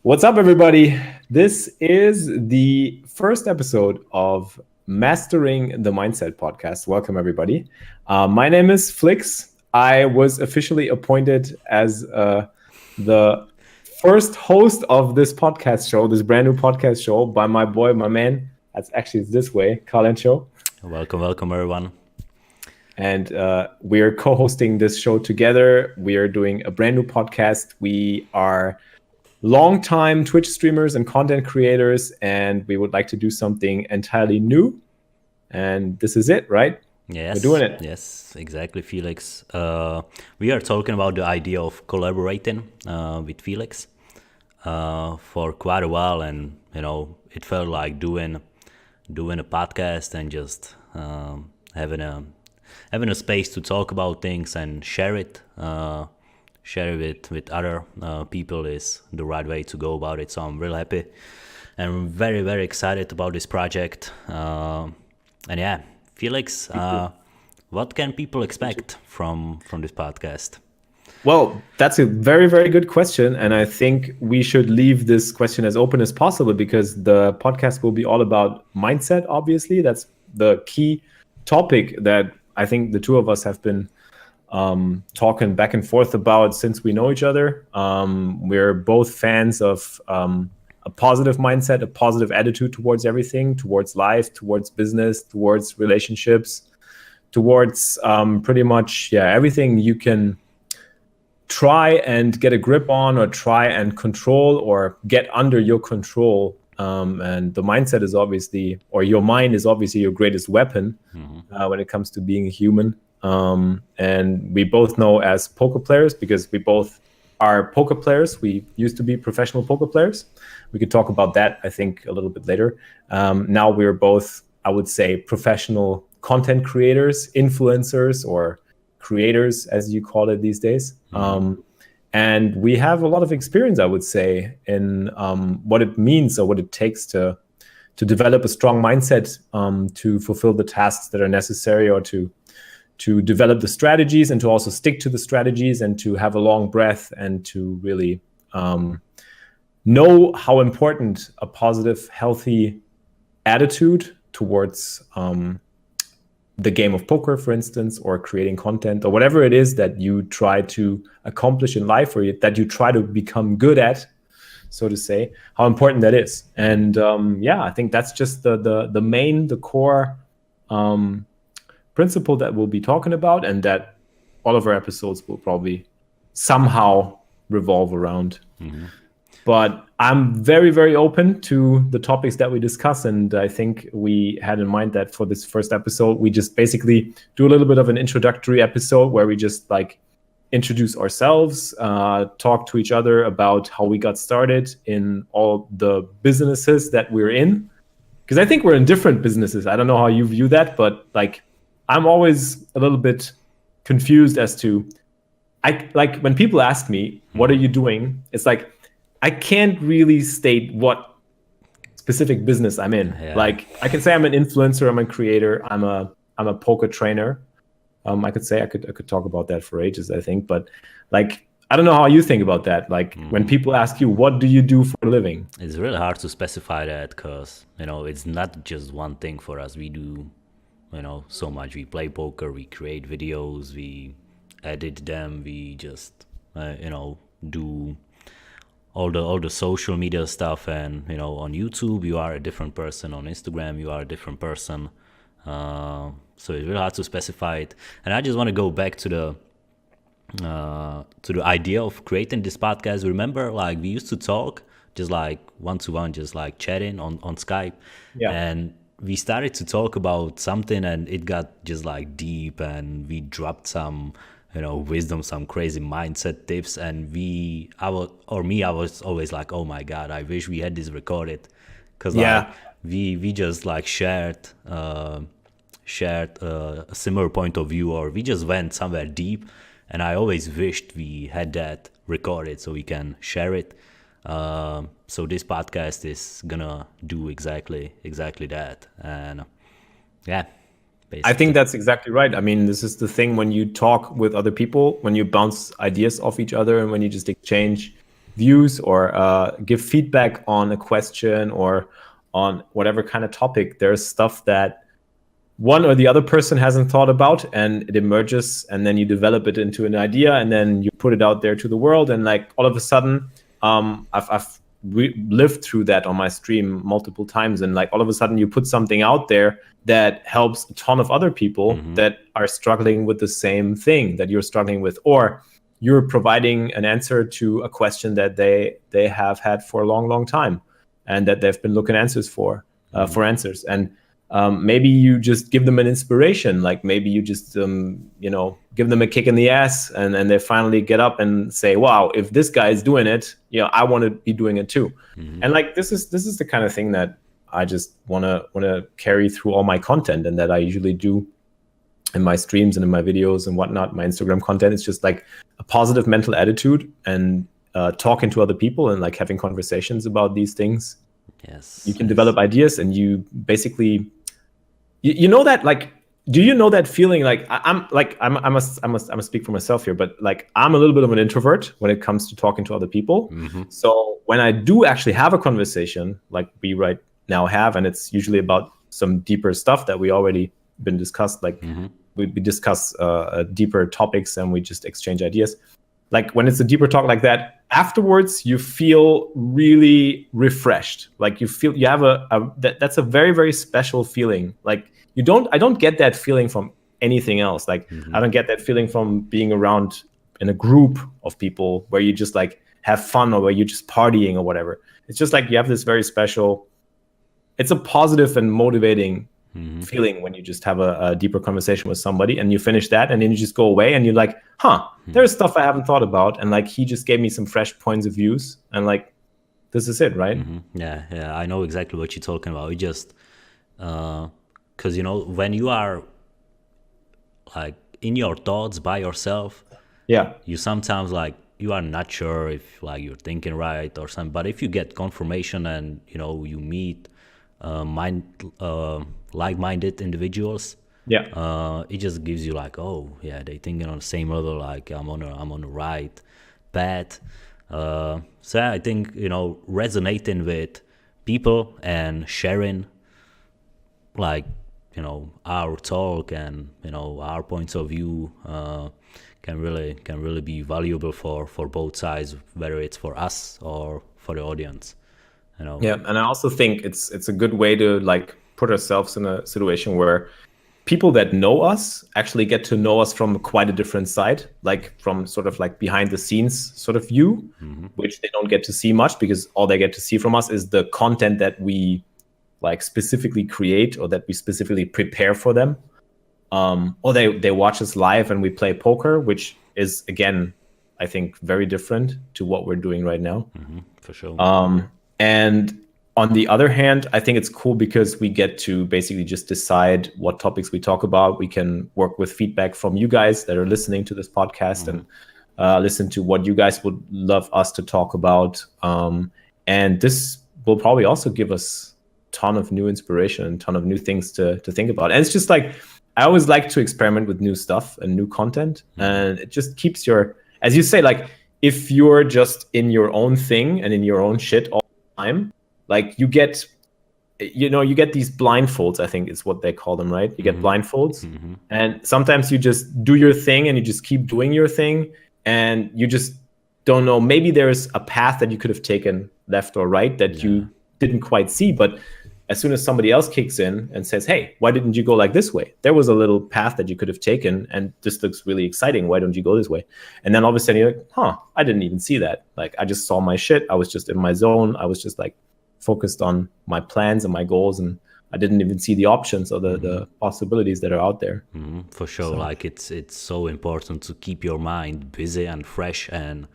What's up, everybody? This is the first episode of Mastering the Mindset podcast. Welcome, everybody. My name is Xflixx. I was officially appointed as the first host of this podcast show, this brand new podcast show by my boy, my man. That's actually this way, Karlencho. Welcome, everyone. And we're co-hosting this show together. We are doing a brand new podcast. We are long-time Twitch streamers and content creators, and we would like to do something entirely new. And this is it, right? Yes, we're doing it. Yes, exactly, Felix. We are talking about the idea of collaborating with Felix for quite a while, and it felt like doing a podcast and just having a space to talk about things and share it. Share it with other people is the right way to go about it. So I'm real happy and very, very excited about this project. And yeah, Felix, what can people expect from this podcast? Well, that's a very, very good question. And I think we should leave this question as open as possible, because the podcast will be all about mindset, obviously. That's the key topic that I think the two of us have been talking back and forth about since we know each other. We're both fans of a positive mindset, a positive attitude towards everything, towards life, towards business, towards relationships, towards pretty much everything you can try and get a grip on, or try and control, or get under your control. And the mindset is obviously, or your mind is obviously your greatest weapon when it comes to being a human. And we both know as poker players, because we both are poker players. We used to be professional poker players. We could talk about that, I think, a little bit later. Now we're both, I would say, professional content creators, influencers, or creators, as you call it these days. And we have a lot of experience, I would say, in what it means or what it takes to develop a strong mindset, to fulfill the tasks that are necessary, or to develop the strategies, and to also stick to the strategies, and to have a long breath, and to really know how important a positive, healthy attitude towards the game of poker, for instance, or creating content, or whatever it is that you try to accomplish in life, or that you try to become good at, so to say, how important that is. And I think that's just the core principle that we'll be talking about, and that all of our episodes will probably somehow revolve around. But I'm very, very open to the topics that we discuss, and I think we had in mind that for this first episode, we just basically do a little bit of an introductory episode where we just introduce ourselves, talk to each other about how we got started in all the businesses that we're in, because I think we're in different businesses. I don't know how you view that, but I'm always a little bit confused as to, when people ask me, what are you doing? It's I can't really state what specific business I'm in. Yeah. I can say I'm an influencer, I'm a creator, I'm a poker trainer. I could say I could talk about that for ages, I think. But I don't know how you think about that. When people ask you, what do you do for a living? It's really hard to specify that, because it's not just one thing for us. We do so much. We play poker, we create videos, we edit them, we just do all the social media stuff. And on YouTube you are a different person, on Instagram you are a different person, so it's really hard to specify it. And I just want to go back to the idea of creating this podcast. Remember, we used to talk just one-to-one, just chatting on Skype. And we started to talk about something, and it got just deep, and we dropped some wisdom, some crazy mindset tips. And I was always oh my God, I wish we had this recorded, because we just shared a similar point of view, or we just went somewhere deep. And I always wished we had that recorded so we can share it. So this podcast is gonna do exactly that. And Yeah, I think basically. that's exactly right. I mean, this is the thing when you talk with other people, when you bounce ideas off each other, and when you just exchange views or give feedback on a question or on whatever kind of topic. There's stuff that one or the other person hasn't thought about, and it emerges, and then you develop it into an idea, and then you put it out there to the world, and like all of a sudden, I've lived through that on my stream multiple times, and like all of a sudden you put something out there that helps a ton of other people that are struggling with the same thing that you're struggling with, or you're providing an answer to a question that they have had for a long time, and that they've been looking answers for answers. And maybe you just give them an inspiration, like maybe you just give them a kick in the ass, and they finally get up and say, wow, if this guy is doing it, I want to be doing it too. And like this is the kind of thing that I just want to carry through all my content, and that I usually do in my streams and in my videos and whatnot, my Instagram content. It's just like a positive mental attitude, and talking to other people and like having conversations about these things. Yes. You can develop ideas, and you basically you know that, like, do you know that feeling? Like I must speak for myself here, but like I'm a little bit of an introvert when it comes to talking to other people. So when I do actually have a conversation like we right now have, and it's usually about some deeper stuff that we already been discussed, like we discuss deeper topics, and we just exchange ideas. Like when it's a deeper talk like that, afterwards you feel really refreshed. Like you feel you have that's a very, very special feeling. Like I don't get that feeling from anything else. Like I don't get that feeling from being around in a group of people where you just like have fun, or where you're just partying or whatever. It's just like you have this very special, it's a positive and motivating feeling when you just have a deeper conversation with somebody, and you finish that, and then you just go away, and you're like, there's stuff I haven't thought about, and like he just gave me some fresh points of views, and like this is it, right? Yeah, I know exactly what you're talking about. It just because when you are like in your thoughts by yourself, you sometimes like you are not sure if like you're thinking right or something. But if you get confirmation, and you meet like-minded individuals, it just gives you like, oh yeah, they thinking on the same level, like I'm on the right path. So I think resonating with people and sharing like our talk and our points of view can really be valuable for both sides, whether it's for us or for the audience. Yeah, and I also think it's a good way to like put ourselves in a situation where people that know us actually get to know us from quite a different side, like from sort of like behind the scenes sort of view, which they don't get to see much, because all they get to see from us is the content that we like specifically create, or that we specifically prepare for them. Or they watch us live and we play poker, which is again, I think, very different to what we're doing right now. For sure. And on the other hand, I think it's cool because we get to basically just decide what topics we talk about. We can work with feedback from you guys that are listening to this podcast, and listen to what you guys would love us to talk about. And this will probably also give us a ton of new inspiration, a ton of new things to think about. And it's just like, I always like to experiment with new stuff and new content. And it just keeps as you say, like if you're just in your own thing and in your own shit all time, like you get these blindfolds, I think is what they call them, right? You get blindfolds, and sometimes you just do your thing and you just keep doing your thing, and you just don't know, maybe there's a path that you could have taken left or right that you didn't quite see, but as soon as somebody else kicks in and says, hey, why didn't you go like this way? There was a little path that you could have taken, and this looks really exciting. Why don't you go this way? And then all of a sudden you're like, I didn't even see that. Like I just saw my shit. I was just in my zone. I was just like focused on my plans and my goals, and I didn't even see the options or the possibilities that are out there. For sure. So, like it's so important to keep your mind busy and fresh, and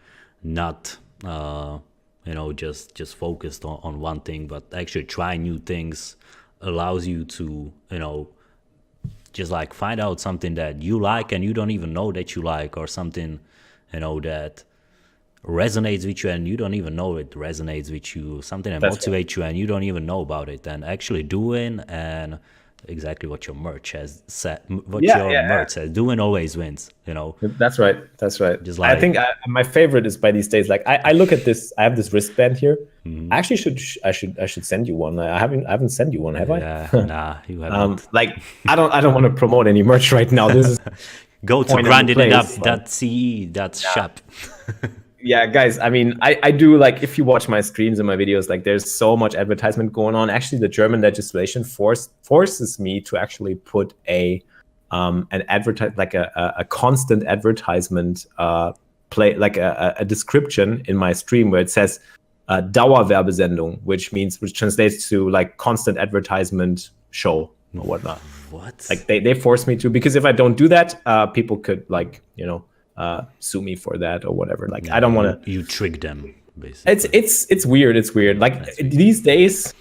not just focused on one thing, but actually try new things. Allows you to just like find out something that you like and you don't even know that you like, or something that resonates with you and you don't even know it resonates with you, something that motivates you and you don't even know about it, and actually doing and exactly what your merch has said. What Yeah, your merch says: doing always wins. You know, that's right. That's right. just I like think my favorite is by these days. Like I look at this. I have this wristband here. I actually I should send you one. I haven't sent you one, have I? yeah, nah, you haven't. Like I don't want to promote any merch right now. This is Go to point and place. grindititup.ce. That's shop. Yeah, guys, I mean, I do, like, if you watch my streams and my videos, like, there's so much advertisement going on. Actually, the German legislation forces me to actually put an advertise, like a constant advertisement play, like a description in my stream where it says Dauerwerbesendung, which translates to like constant advertisement show or whatnot. What? Like they force me to, because if I don't do that, people could, like, sue me for that or whatever. Like, I don't want to. You trick them, basically. It's weird. It's weird. Like, these days,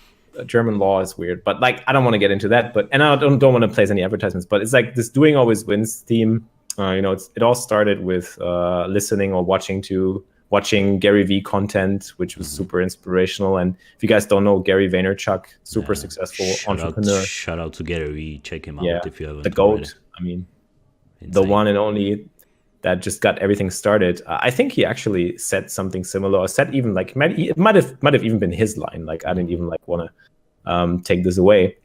German law is weird. But, like, I don't want to get into that. And I don't want to place any advertisements. But it's like this "doing always wins" theme. It all started with listening or watching Gary V content, which was super inspirational. And if you guys don't know Gary Vaynerchuk, super successful entrepreneur. Shout out to Gary V. Check him out if you haven't. The GOAT. Already. I mean, Insane. the one and only that just got everything started. I think he actually said something similar, or said even like it might have even been his line. Like, I didn't even like want to take this away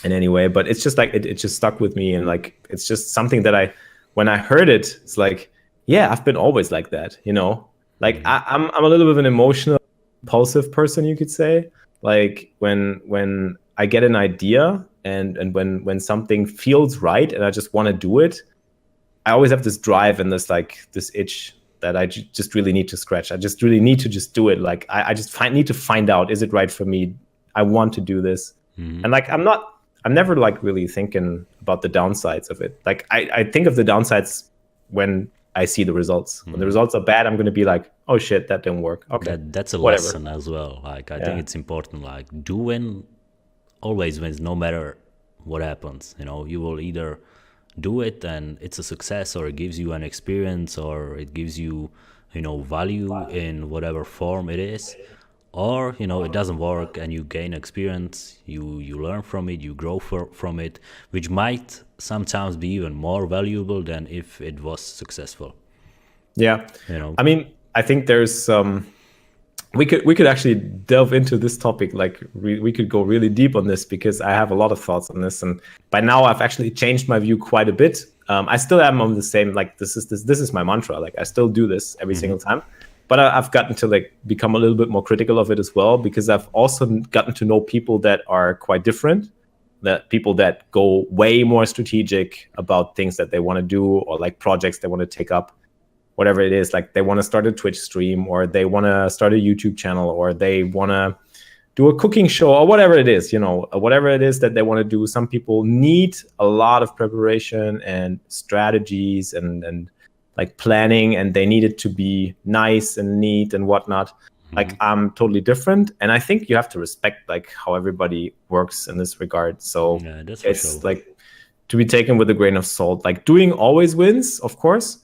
in any way, but it's just like it just stuck with me, and like it's just something that when I heard it, it's like, yeah, I've been always like that, Like, I'm a little bit of an emotional, impulsive person, you could say. Like, when I get an idea and when something feels right and I just want to do it, I always have this drive and this itch that I just really need to scratch. I just really need to just do it. Like, I just need to find out, is it right for me? I want to do this. And like, I'm never like really thinking about the downsides of it. Like, I think of the downsides when I see the results. When the results are bad, I'm going to be like, oh shit, that didn't work. Okay. That's a whatever. lesson as well. Like, I think it's important, like, doing always wins no matter what happens. You will either do it and it's a success, or it gives you an experience, or it gives you, value in whatever form it is, or, it doesn't work and you gain experience, you learn from it, you grow from it, which might sometimes be even more valuable than if it was successful. Yeah. I mean, I think there's we could actually delve into this topic. Like, we could go really deep on this, because I have a lot of thoughts on this, and by now I've actually changed my view quite a bit. I still am on the same, like, this is my mantra. Like, I still do this every single time, but I've gotten to like become a little bit more critical of it as well, because I've also gotten to know people that are quite different, that people that go way more strategic about things that they want to do, or like projects they want to take up. Whatever it is, like, they want to start a Twitch stream, or they want to start a YouTube channel, or they want to do a cooking show, or whatever it is, whatever it is that they want to do. Some people need a lot of preparation and strategies and like planning, and they need it to be nice and neat and whatnot. Like, I'm totally different, and I think you have to respect like how everybody works in this regard. So it's like to be taken with a grain of salt. Like, doing always wins, of course.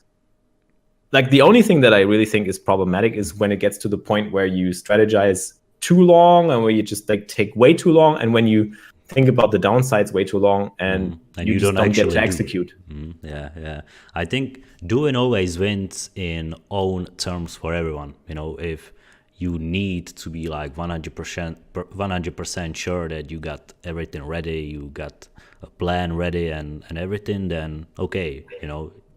Like, the only thing that I really think is problematic is when it gets to the point where you strategize too long, and where you just like take way too long, and when you think about the downsides way too long, and you just don't get to execute. Yeah. I think doing always wins in own terms for everyone. If you need to be like 100% sure that you got everything ready, you got a plan ready and everything, then okay,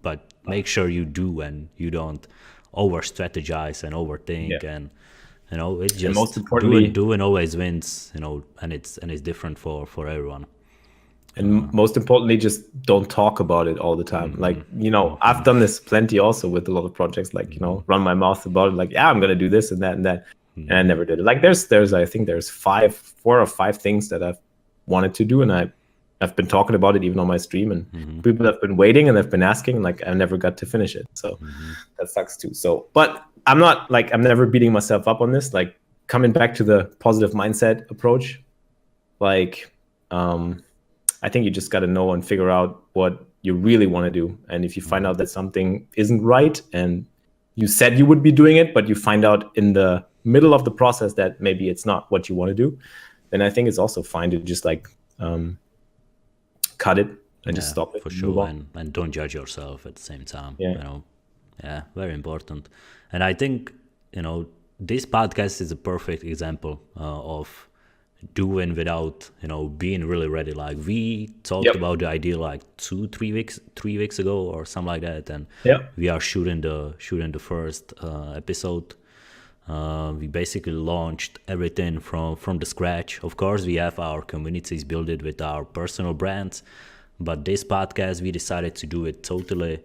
but make sure you do, and you don't over strategize and overthink. And it's just, most importantly, doing always wins, and it's different for everyone. And most importantly, just don't talk about it all the time. Like, I've done this plenty also with a lot of projects, like, run my mouth about it, like, yeah, I'm going to do this and that and that. And I never did it. Like, I think there's 4 or 5 things that I've wanted to do, and I've been talking about it even on my stream, and people have been waiting and they've been asking, like, I never got to finish it. So that sucks too. So, but I'm never beating myself up on this. Like, coming back to the positive mindset approach, like, I think you just got to know and figure out what you really want to do. And if you find out that something isn't right, and you said you would be doing it, but you find out in the middle of the process that maybe it's not what you want to do, then I think it's also fine to just like, cut it and just Yeah, stop it for and move sure. on. And don't judge yourself at the same time, Yeah. you know. Yeah, very important. And I think, you know, this podcast is a perfect example of doing without, you know, being really ready. Like we talked Yep. about the idea like 3 weeks ago or something like that, and Yep. we are shooting the first episode. We basically launched everything from the scratch. Of course, we have our communities built it with our personal brands, but this podcast we decided to do it totally,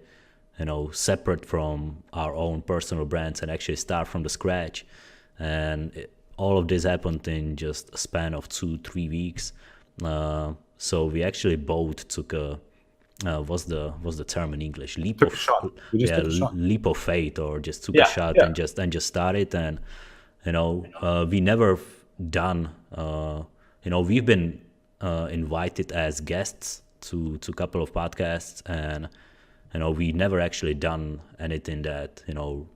you know, separate from our own personal brands and actually start from the scratch. And all of this happened in just a span of 2-3 weeks. So we actually both took a what's the term in English? Leap Took a of shot. We just yeah, took a shot. leap of faith, or just took a Yeah. shot Yeah. and just started. And you know, we never done. You know, we've been invited as guests to a couple of podcasts, and you know, we never actually done anything that, you know,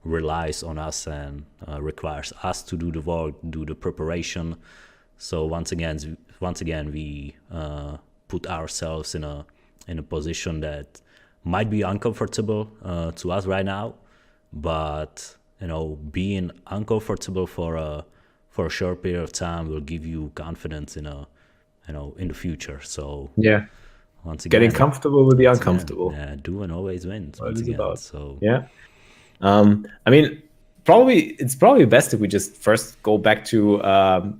relies on us and requires us to do the work, do the preparation. So once again, we put ourselves in a position that might be uncomfortable to us right now, but you know, being uncomfortable for a short period of time will give you confidence in a, you know, in the future. So Yeah. once Getting again, comfortable with the once again, uncomfortable. yeah, doing always wins. What it Once is again, about. so Yeah. I mean, it's probably best if we just first go back to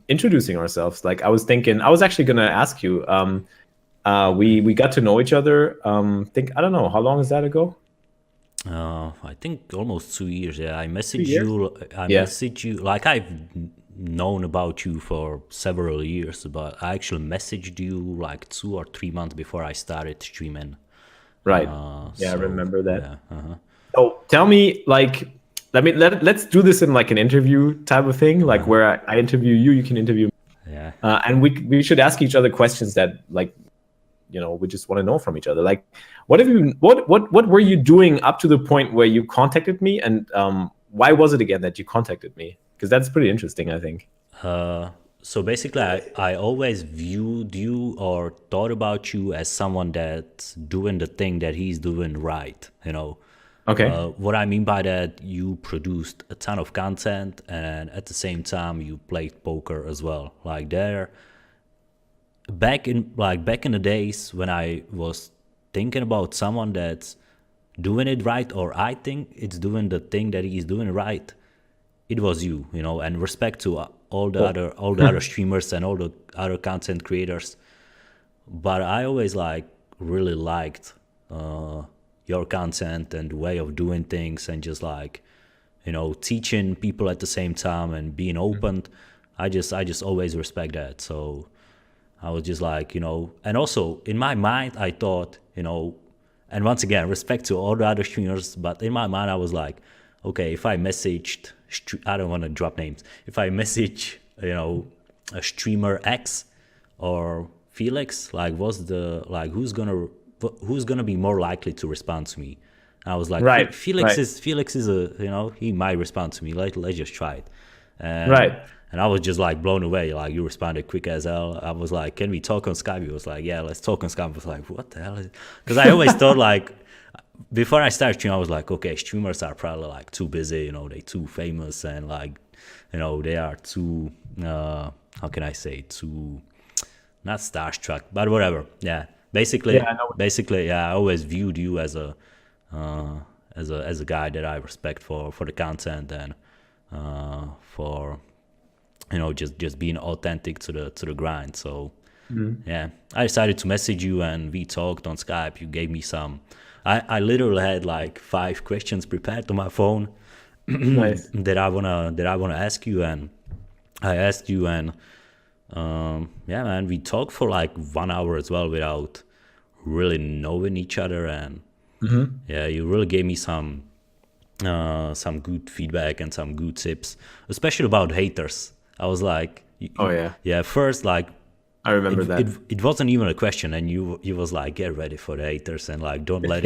introducing ourselves. Like I was thinking, I was actually gonna ask you. We got to know each other. Think I don't know how long is that ago? I think almost 2 years. Yeah, I 2 messaged years. you. I Yeah. messaged you like I've known about you for several years, but I actually messaged you like 2 or 3 months before I started streaming. Right. Yeah, I So remember that. yeah, So tell me, like, let's do this in like an interview type of thing, like where I interview you, you can interview me, yeah. and we should ask each other questions that, like, you know, we just want to know from each other. Like, what have you, what were you doing up to the point where you contacted me, and why was it again that you contacted me? Because that's pretty interesting, I think. So basically, I always viewed you or thought about you as someone that's doing the thing that he's doing right. You know, Okay. what I mean by that, you produced a ton of content, and at the same time, you played poker as well. Like there, back in the days when I was thinking about someone that's doing it right, or I think it's doing the thing that he's doing right, it was you, you know. And respect to all the other streamers and all the other content creators, but I always like really liked your content and the way of doing things, and just like, you know, teaching people at the same time and being open. I just always respect that. So I was just like, you know, and also in my mind I thought, you know, and once again, respect to all the other streamers, but in my mind I was like, okay, if I messaged, I don't want to drop names, if I message, you know, a streamer X or Felix, like who's gonna be more likely to respond to me? And I was like, Right. Felix Right. is a, you know, he might respond to me. Let's just try it. And Right. and I was just like blown away. Like you responded quick as hell. I was like, can we talk on Skype? He was like, yeah, let's talk on Skype. I was like, what the hell? Because I always thought like, before I started streaming, I was like, okay, streamers are probably like too busy, you know, they too famous, and like, you know, they are too, how can I say, too, not starstruck, but whatever. Yeah, Yeah, I know. basically, yeah, I always viewed you as a, as a guy that I respect for the content, and for, you know, just being authentic to the grind. So yeah, I decided to message you, and we talked on Skype. You gave me some. I literally had like 5 questions prepared on my phone Nice. that I wanna ask you, and I asked you, and yeah, man, we talked for like 1 hour as well without really knowing each other, and yeah, you really gave me some good feedback and some good tips, especially about haters. I was like, Oh yeah, yeah, first like I remember that. it wasn't even a question, and you was like, get ready for the haters, and like don't let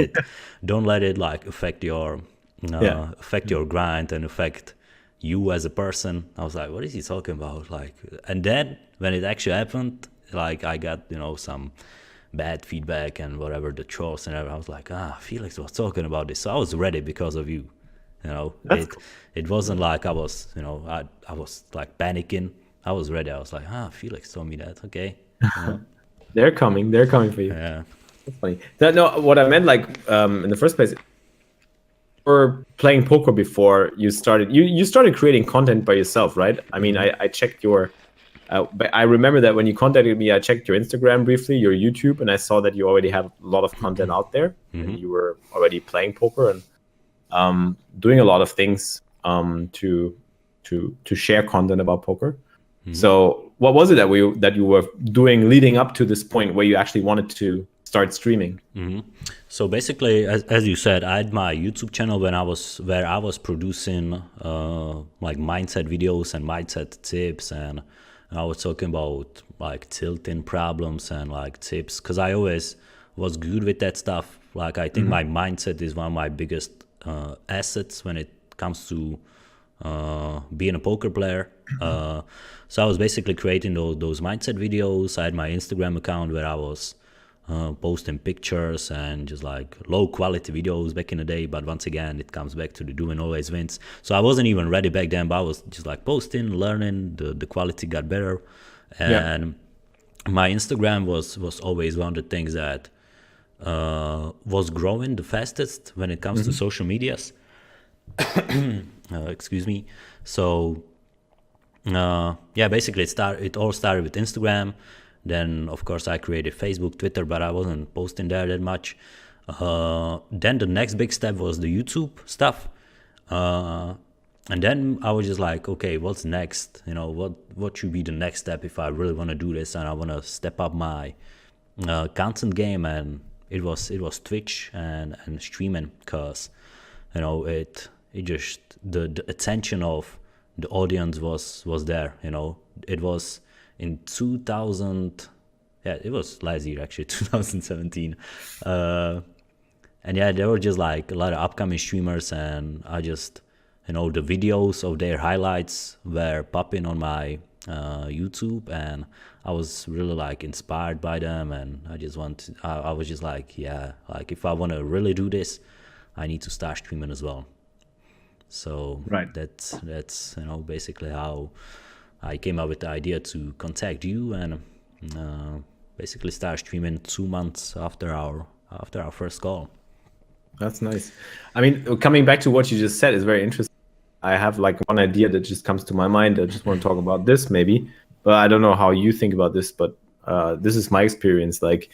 it like affect your Yeah. affect your grind and affect you as a person. I was like, what is he talking about? Like, and then when it actually happened, like I got, you know, some bad feedback and whatever, the trolls and everything. I was like, Felix was talking about this, so I was ready because of you. That's cool. It wasn't like I was, I was like panicking. I was ready. I was like, Felix told me that. Okay. They're coming for you. Yeah. That's funny. No, what I meant, like, in the first place, or playing poker before you started, you started creating content by yourself, right? I mean, I checked your, but I remember that when you contacted me, I checked your Instagram briefly, your YouTube, and I saw that you already have a lot of content out there, and you were already playing poker and doing a lot of things to share content about poker. So what was it that you were doing leading up to this point where you actually wanted to start streaming? So basically, as you said, I had my YouTube channel where I was producing like mindset videos and mindset tips, and I was talking about like tilting problems and like tips, because I always was good with that stuff. Like, I think my mindset is one of my biggest assets when it comes to being a poker player. So I was basically creating those mindset videos. I had my Instagram account where I was posting pictures and just like low quality videos back in the day, but once again it comes back to the doing always wins. So I wasn't even ready back then, but I was just like posting, learning, the quality got better, and my Instagram was always one of the things that was growing the fastest when it comes to social medias. Excuse me. So basically it all started with Instagram. Then, of course, I created Facebook, Twitter, but I wasn't posting there that much. Then the next big step was the YouTube stuff. And then I was just like, okay, what's next? What should be the next step if I really want to do this and I want to step up my content game? And it was Twitch and streaming, because it just the attention of the audience was there. It was in 2000, it was last year actually, 2017, and there were just like a lot of upcoming streamers, and I just, the videos of their highlights were popping on my YouTube, and I was really like inspired by them, and I was just like, like if I want to really do this, I need to start streaming as well. So that's basically how I came up with the idea to contact you and basically start streaming 2 months after our first call. That's nice. I mean, coming back to what you just said is very interesting. I have like one idea that just comes to my mind. I just want to talk about this maybe, but I don't know how you think about this, but this is my experience. Like,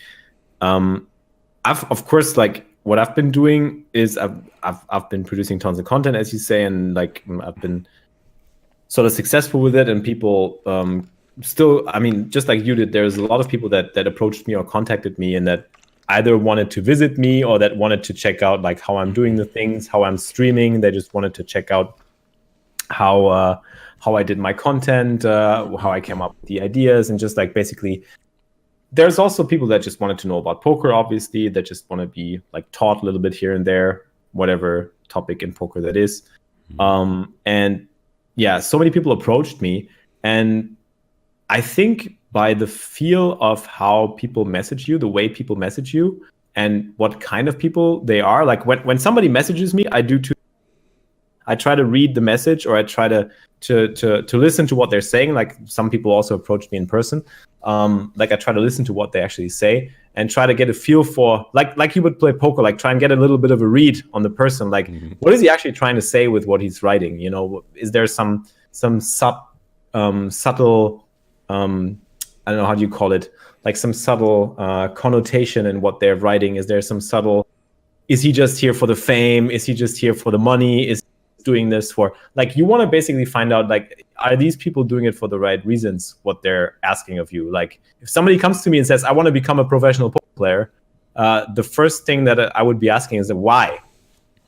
of course, like what I've been doing is I've been producing tons of content, as you say, and like I've been sort of successful with it, and people still, I mean, just like you did, there's a lot of people that approached me or contacted me and that either wanted to visit me or that wanted to check out like how I'm doing the things, how I'm streaming. They just wanted to check out how I did my content, how I came up with the ideas, and just like basically there's also people that just wanted to know about poker, obviously, that just want to be like taught a little bit here and there, whatever topic in poker that is. And yeah, so many people approached me, and I think by the feel of how people message you, the way people message you, and what kind of people they are, like when somebody messages me, I try to read the message, or I try to listen to what they're saying. Like some people also approach me in person. Like I try to listen to what they actually say and try to get a feel for, like you would play poker, like try and get a little bit of a read on the person. Like, what is he actually trying to say with what he's writing? Is there some subtle, I don't know, how do you call it? Like some subtle connotation in what they're writing? Is there some subtle, is he just here for the fame? Is he just here for the money? Is he doing this for, like, you want to basically find out, like, are these people doing it for the right reasons, what they're asking of you? Like, if somebody comes to me and says, I want to become a professional poker player, the first thing that I would be asking is why?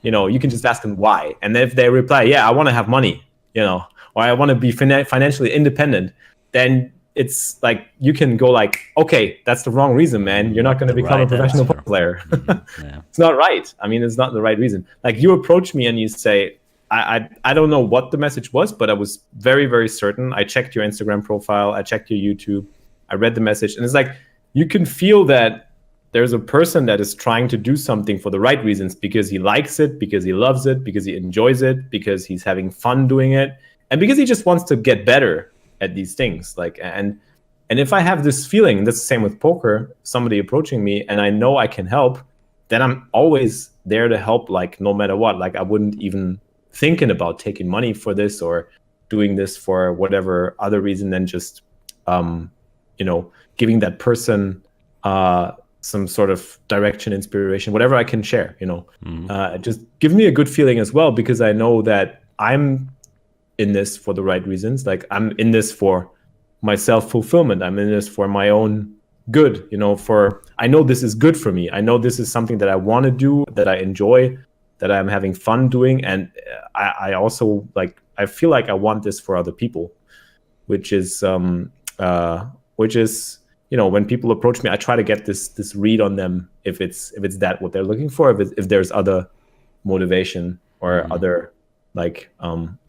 You can just ask them why. And if they reply, yeah, I want to have money, or I want to be financially independent, then it's like you can go like, okay, that's the wrong reason, man. You're not going to become a professional poker player. Yeah. It's not right. I mean, it's not the right reason. Like, you approach me and you say, I don't know what the message was, but I was very, very certain. I checked your Instagram profile. I checked your YouTube. I read the message. And it's like, you can feel that there's a person that is trying to do something for the right reasons, because he likes it, because he loves it, because he enjoys it, because he's having fun doing it, and because he just wants to get better at these things. Like, and if I have this feeling, that's the same with poker, somebody approaching me and I know I can help, then I'm always there to help, like no matter what. Like I wouldn't even thinking about taking money for this or doing this for whatever other reason than just giving that person some sort of direction, inspiration, whatever I can share, just give me a good feeling as well, because I know that I'm in this for the right reasons. Like I'm in this for my self-fulfillment. I'm in this for my own good, I know this is good for me. I know this is something that I want to do, that I enjoy, that I'm having fun doing. And I also I feel like I want this for other people, which is when people approach me, I try to get this read on them, if it's that what they're looking for, if there's other motivation or other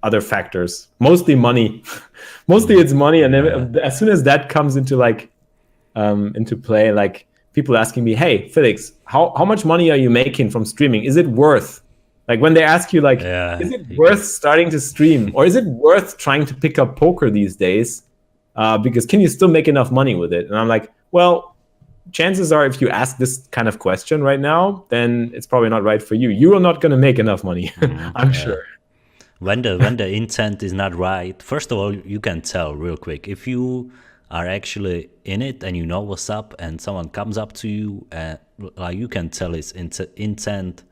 other factors, mostly money. Mostly it's money. And then as soon as that comes into into play, like people asking me, hey Felix, how much money are you making from streaming? Is it worth, like when they ask you is it worth starting to stream, or is it worth trying to pick up poker these days? Because can you still make enough money with it? And I'm like, well, chances are if you ask this kind of question right now, then it's probably not right for you. You are not going to make enough money. I'm sure. When the intent is not right, first of all, you can tell real quick. If you are actually in it and you know what's up, and someone comes up to you, you can tell his intent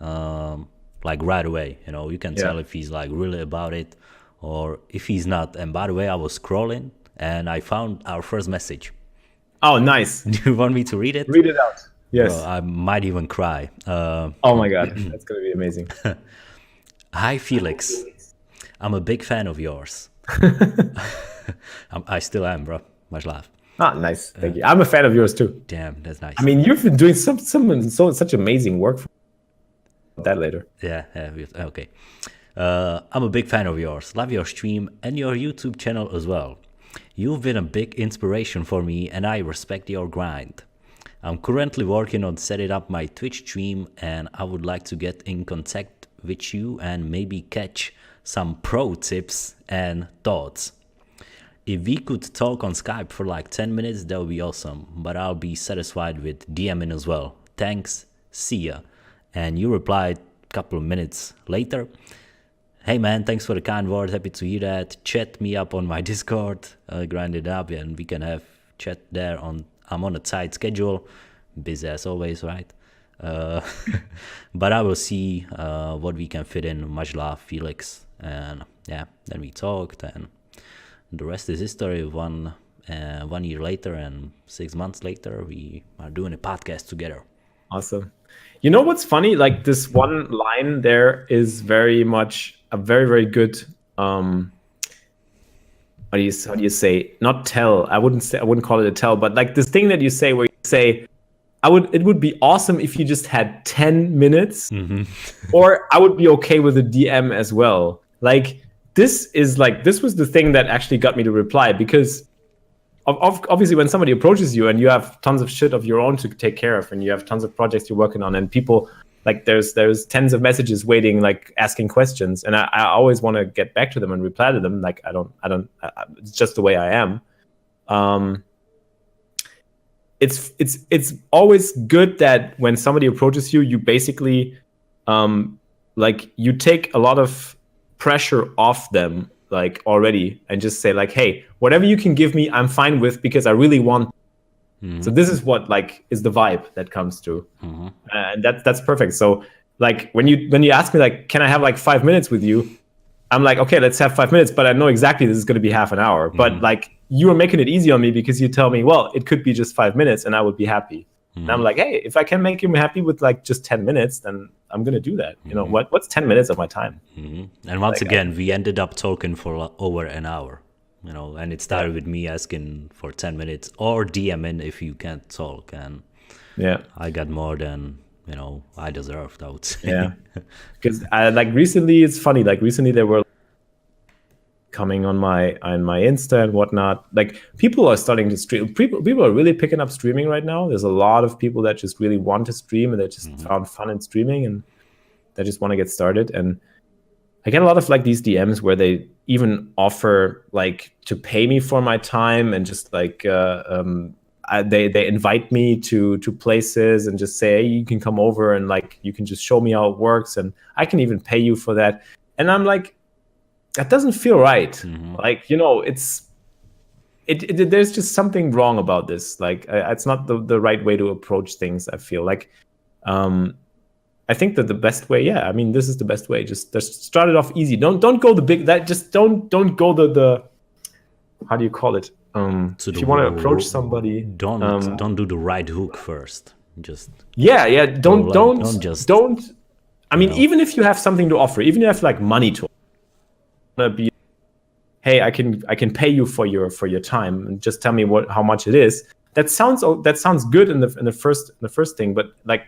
right away. You can tell if he's really about it or if he's not. And by the way, I was scrolling and I found our first message. Oh, nice. Do you want me to read it? Read it out. Yes. Bro, I might even cry. Oh my God, that's going to be amazing. Hi, Felix. I'm a big fan of yours. I still am, bro. Much love. Ah, nice. Thank you. I'm a fan of yours too. Damn, that's nice. I mean, you've been doing such amazing work. That later. Yeah. Okay. I'm a big fan of yours. Love your stream and your YouTube channel as well. You've been a big inspiration for me, and I respect your grind. I'm currently working on setting up my Twitch stream, and I would like to get in contact with you and maybe catch some pro tips and thoughts. If we could talk on Skype for 10 minutes, that would be awesome, but I'll be satisfied with DMing as well. Thanks, see ya. And you replied a couple of minutes later, hey man, thanks for the kind words, happy to hear that. Chat me up on my Discord, grind it up, and we can have chat there. I'm on a tight schedule, busy as always, right? But I will see what we can fit in. Much love, Felix. And yeah, then we talked, and the rest is history. 1 year later and 6 months later, we are doing a podcast together. Awesome. You know what's funny? This one line there is very much a very, very good how do you say, not tell, I wouldn't call it a tell, but this thing that you say where you say, it would be awesome if you just had 10 minutes, or I would be okay with a DM as well. This was the thing that actually got me to reply, because obviously when somebody approaches you and you have tons of shit of your own to take care of, and you have tons of projects you're working on, and people there's tens of messages waiting, asking questions, and I always want to get back to them and reply to them. It's just the way I am. It's always good that when somebody approaches you, you basically you take a lot of pressure off them already, and just say hey, whatever you can give me, I'm fine with, because I really want. So this is what is the vibe that comes through, and that's perfect. So when you ask me can I have 5 minutes with you, I'm okay, let's have 5 minutes, but I know exactly this is going to be half an hour. But you are making it easy on me, because you tell me, well, it could be just 5 minutes and I would be happy. And I'm hey, if I can make him happy with just 10 minutes, then I'm going to do that. You know, what's 10 minutes of my time? And once again, we ended up talking for over an hour, and it started with me asking for 10 minutes or DMing if you can't talk. And I got more than, I deserved, I would say. Yeah. Because recently, it's funny, recently there were coming on my Insta and whatnot. Like people are starting to stream. People are really picking up streaming right now. There's a lot of people that just really want to stream and that just found fun in streaming and they just want to get started. And I get a lot of like these DMs where they even offer like to pay me for my time and just like they invite me to places and just say, hey, you can come over and like you can just show me how it works and I can even pay you for that. And I'm like, that doesn't feel right. Like, you know, there's just something wrong about this. Like it's not the right way to approach things. I feel like I think that the best way, I mean, this is the best way. Just start it off easy. Don't go the big. That just don't go the how do you call it? If you want to approach somebody, don't do the right hook first. Just don't. I mean, even if you have something to offer, even if you have like money to be, hey, I can pay you for your time, and just tell me how much it is. That sounds good in the first thing, but like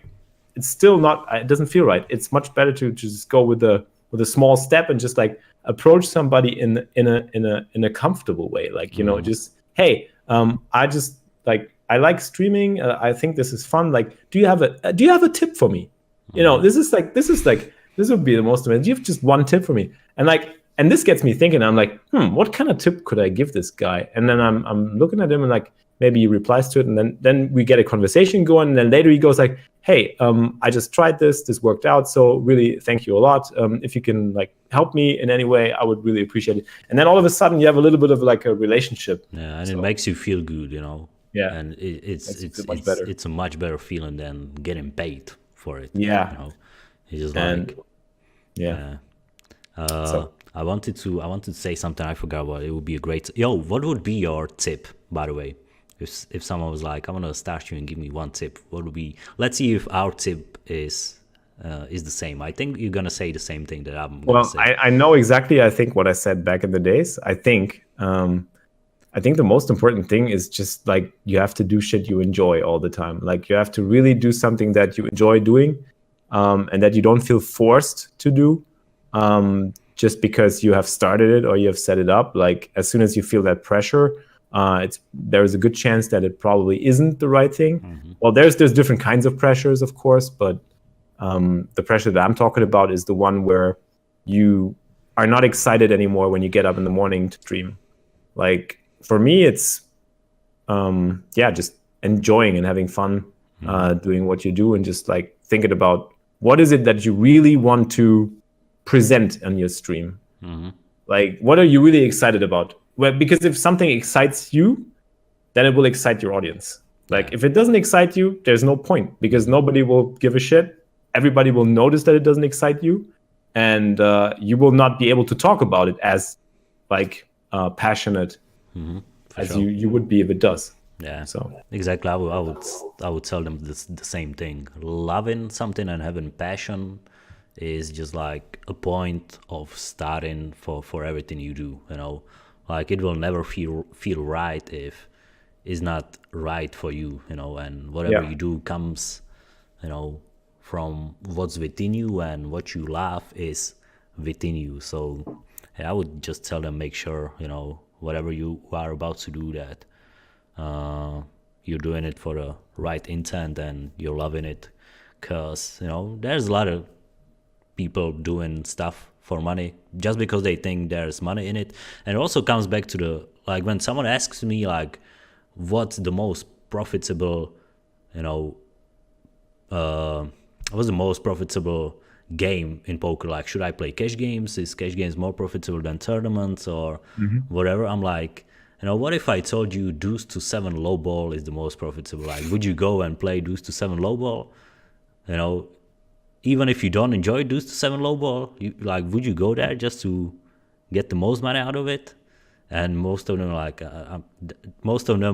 it's still not. It doesn't feel right. It's much better to just go with a small step and just like approach somebody in a comfortable way. Like, you know, just, hey, I just like I like streaming. I think this is fun. Like, do you have a tip for me? You know, this would be the most amazing. Do you have just one tip for me? And this gets me thinking. I'm like, what kind of tip could I give this guy? And then I'm looking at him and like maybe he replies to it, and then we get a conversation going. And then later he goes like, hey, I just tried this. This worked out. So really, thank you a lot. If you can like help me in any way, I would really appreciate it. And then all of a sudden, you have a little bit of like a relationship. Yeah, and it makes you feel good, you know. Yeah, and it's much better. It's a much better feeling than getting paid for it. Yeah, you know, it's just and, like I wanted to say something I forgot what. It would be a great. What would be your tip, by the way? If someone was like, I want to start you and give me one tip, what would be? Let's see if our tip is the same. I think you're gonna say the same thing that I'm gonna say. I know exactly. I think what I said back in the days. I think the most important thing is just like you have to do shit you enjoy all the time. Like you have to really do something that you enjoy doing, and that you don't feel forced to do, just because you have started it or you have set it up. Like as soon as you feel that pressure, there's a good chance that it probably isn't the right thing. Well, there's different kinds of pressures, of course, but the pressure that I'm talking about is the one where you are not excited anymore when you get up in the morning to stream. Like for me, it's just enjoying and having fun doing what you do, and just like thinking about what is it that you really want to present on your stream. Like what are you really excited about? Well, because if something excites you, then it will excite your audience. Like if it doesn't excite you, there's no point, because nobody will give a shit. Everybody will notice that it doesn't excite you, and you will not be able to talk about it as like passionate as sure. you would be if it does. Yeah, so exactly. I would tell them the same thing. Loving something and having passion is just like a point of starting for everything you do. You know, like it will never feel right if it's not right for you. You know, and whatever you do comes, you know, from what's within you, and what you love is within you. So I would just tell them, make sure, you know, whatever you are about to do, that you're doing it for the right intent and you're loving it. Because, you know, there's a lot of people doing stuff for money just because they think there's money in it. And it also comes back to the, like, when someone asks me, like, what's the most profitable, you know, what's the most profitable game in poker? Like, should I play cash games? Is cash games more profitable than tournaments or whatever? I'm like, you know, what if I told you deuce to 7 low ball is the most profitable? Like, would you go and play deuce to 7 low ball? You know, even if you don't enjoy deuce to 7 low ball, would you go there just to get the most money out of it? And most of them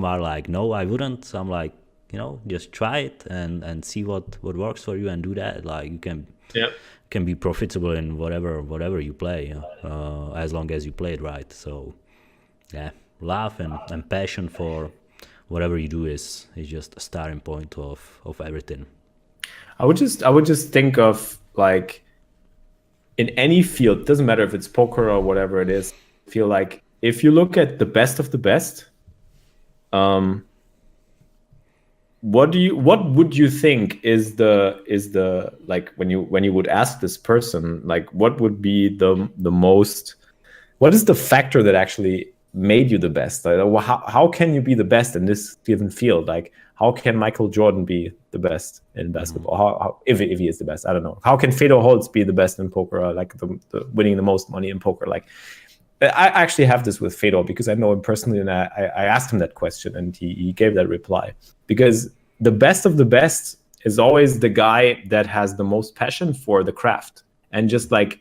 are like, no, I wouldn't. So I'm like, you know, just try it and see what works for you and do that. Like, you can be profitable in whatever you play, as long as you play it right. So yeah, love and passion for whatever you do is just a starting point of everything. I would just think of, like, in any field, doesn't matter if it's poker or whatever it is, feel like if you look at the best of the best, um, what would you think is the like when you would ask this person, like what would be the most, what is the factor that actually made you the best? Like, how can you be the best in this given field? Like, how can Michael Jordan be the best in basketball? How if he is the best, I don't know. How can Fedor Holz be the best in poker, or like the winning the most money in poker? Like, I actually have this with Fedor because I know him personally, and I asked him that question, and he gave that reply. Because the best of the best is always the guy that has the most passion for the craft and just like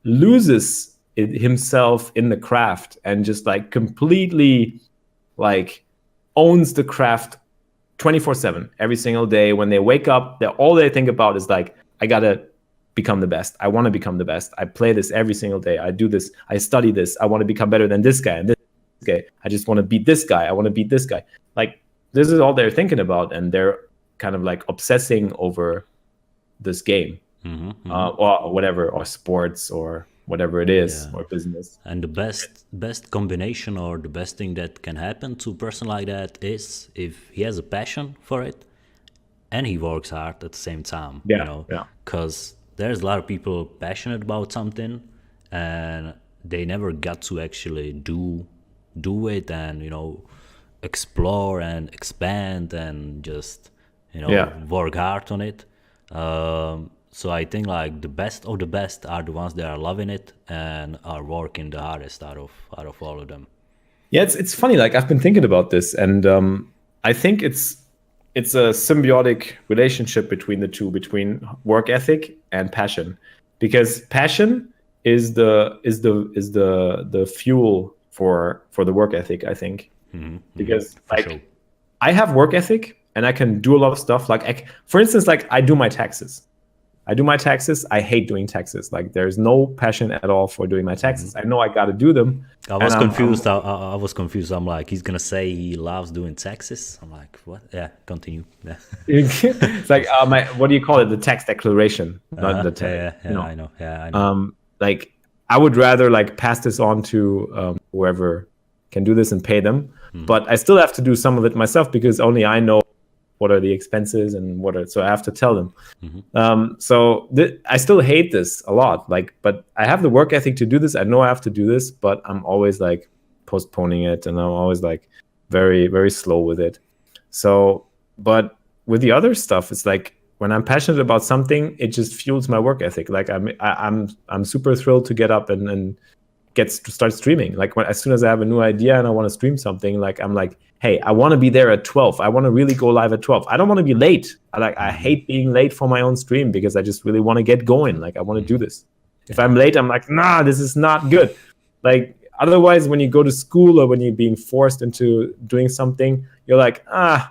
loses himself in the craft and just like completely like owns the craft 24/7 every single day. When they wake up, all they think about is like, I gotta become the best. I want to become the best. I play this every single day. I do this. I study this. I want to become better than this guy and this guy. I just want to beat this guy. I want to beat this guy. Like, this is all they're thinking about, and they're kind of like obsessing over this game, or whatever, or sports, or whatever it is, or business. And the best combination, or the best thing that can happen to a person like that, is if he has a passion for it and he works hard at the same time. Yeah, you know, yeah. because there's a lot of people passionate about something and they never got to actually do it, and you know, explore and expand and just, you know, work hard on it. So I think like the best of the best are the ones that are loving it and are working the hardest out of all of them. Yeah, it's funny. Like, I've been thinking about this, and I think it's a symbiotic relationship between the two, between work ethic and passion, because passion is the fuel for the work ethic, I think. Because like, sure, I have work ethic and I can do a lot of stuff. Like, for instance, like I do my taxes. I hate doing taxes. Like, there's no passion at all for doing my taxes. I know I got to do them. I was confused. I was confused. I'm like, he's gonna say he loves doing taxes. I'm like, what? Yeah, continue. Yeah. It's like what do you call it? The tax declaration, not the tax. Yeah, I know. Yeah, I know. Like, I would rather like pass this on to whoever can do this and pay them. But I still have to do some of it myself, because only I know what are the expenses and so I have to tell them. I still hate this a lot. Like, but I have the work ethic to do this. I know I have to do this, but I'm always like postponing it, and I'm always like very, very slow with it. So, but with the other stuff, it's like when I'm passionate about something, it just fuels my work ethic. Like, I'm super thrilled to get up and start streaming. Like, as soon as I have a new idea and I want to stream something, like I'm like, hey, I want to be there at 12. I want to really go live at 12. I don't want to be late. I hate being late for my own stream, because I just really want to get going. Like, I want to do this. If I'm late, I'm like, nah, this is not good. Like, otherwise, when you go to school or when you're being forced into doing something, you're like, I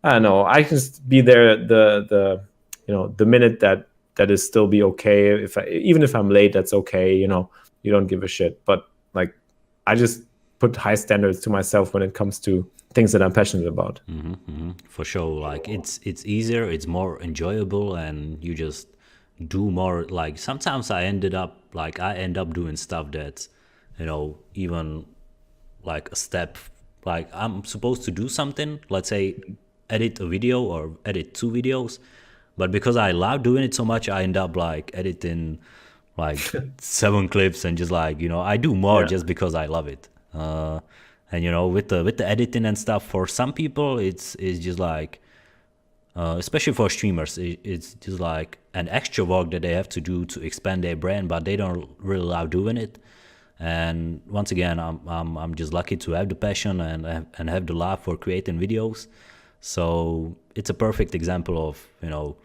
don't know. I can just be there the minute that is still be okay. Even if I'm late, that's okay. You know, you don't give a shit. But like, I just put high standards to myself when it comes to things that I'm passionate about. For sure. Like, it's easier, it's more enjoyable, and you just do more. Like, sometimes I end up doing stuff that's, you know, even like a step, like I'm supposed to do something, let's say edit a video or edit 2 videos, but because I love doing it so much, I end up like editing like 7 clips, and just like, you know, I do more just because I love it. And you know, with the editing and stuff, for some people it's just like, especially for streamers, it's just like an extra work that they have to do to expand their brand, but they don't really love doing it. And once again, I'm just lucky to have the passion and have the love for creating videos. So it's a perfect example of, you know,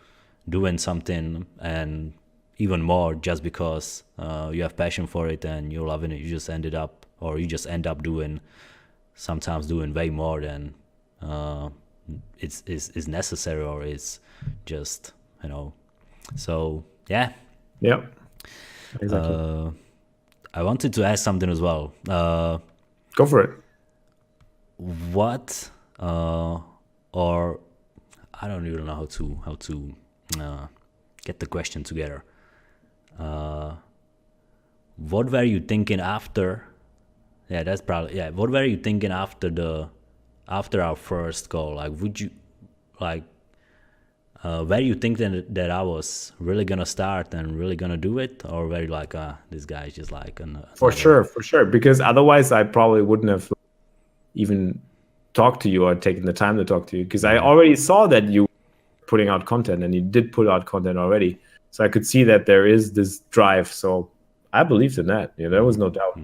doing something and even more just because you have passion for it and you're loving it. You just end up doing way more than is necessary, or is just, you know. So yeah. Exactly. I wanted to ask something as well. Go for it. What or I don't even know how to get the question together. What were you thinking after Yeah, that's probably, yeah. What were you thinking after our first call? Like, would you like were you thinking that I was really gonna start and really gonna do it, or were you like, this guy's just like another? For sure. Because otherwise, I probably wouldn't have even talked to you or taken the time to talk to you, because I already saw that you were putting out content, and you did put out content already. So I could see that there is this drive. So I believed in that. There was no doubt.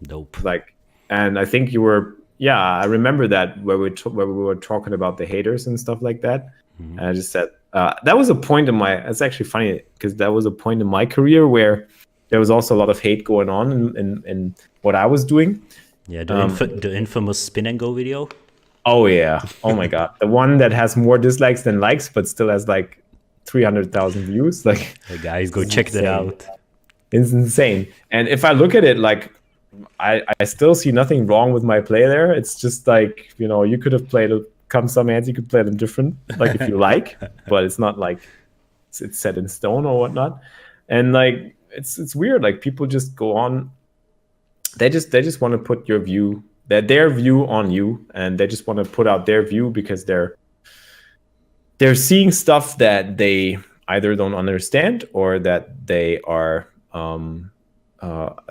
Dope. Like, and I think you were, yeah, I remember that where where we were talking about the haters and stuff like that. And I just said, that was a point in my, it's actually funny because that was a point in my career where there was also a lot of hate going on in what I was doing. Yeah, the infamous spin and go video. Oh yeah. Oh my God. The one that has more dislikes than likes, but still has like 300,000 views. Like, hey guys, go check that out. It's insane. And if I look at it, like, I still see nothing wrong with my play there. It's just like, you could have played some hands, you could play them different, like if you like, but it's not like it's set in stone or whatnot. And like, it's weird. Like, people just go on. They just want to put their view on you, and they just want to put out their view because they're seeing stuff that they either don't understand, or that they are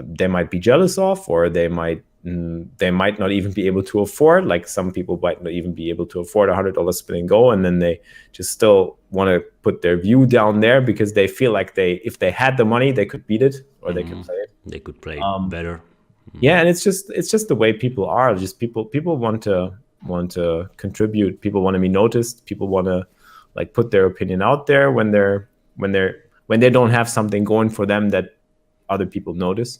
they might be jealous of, or they might not even be able to afford. Like, some people might not even be able to afford $100 spin and go, and then they just still want to put their view down there because they feel like if they had the money, they could beat it, or they could play it. They could play better. Yeah, and it's just the way people are. Just people want to contribute. People want to be noticed. People want to like put their opinion out there when they don't have something going for them that other people notice.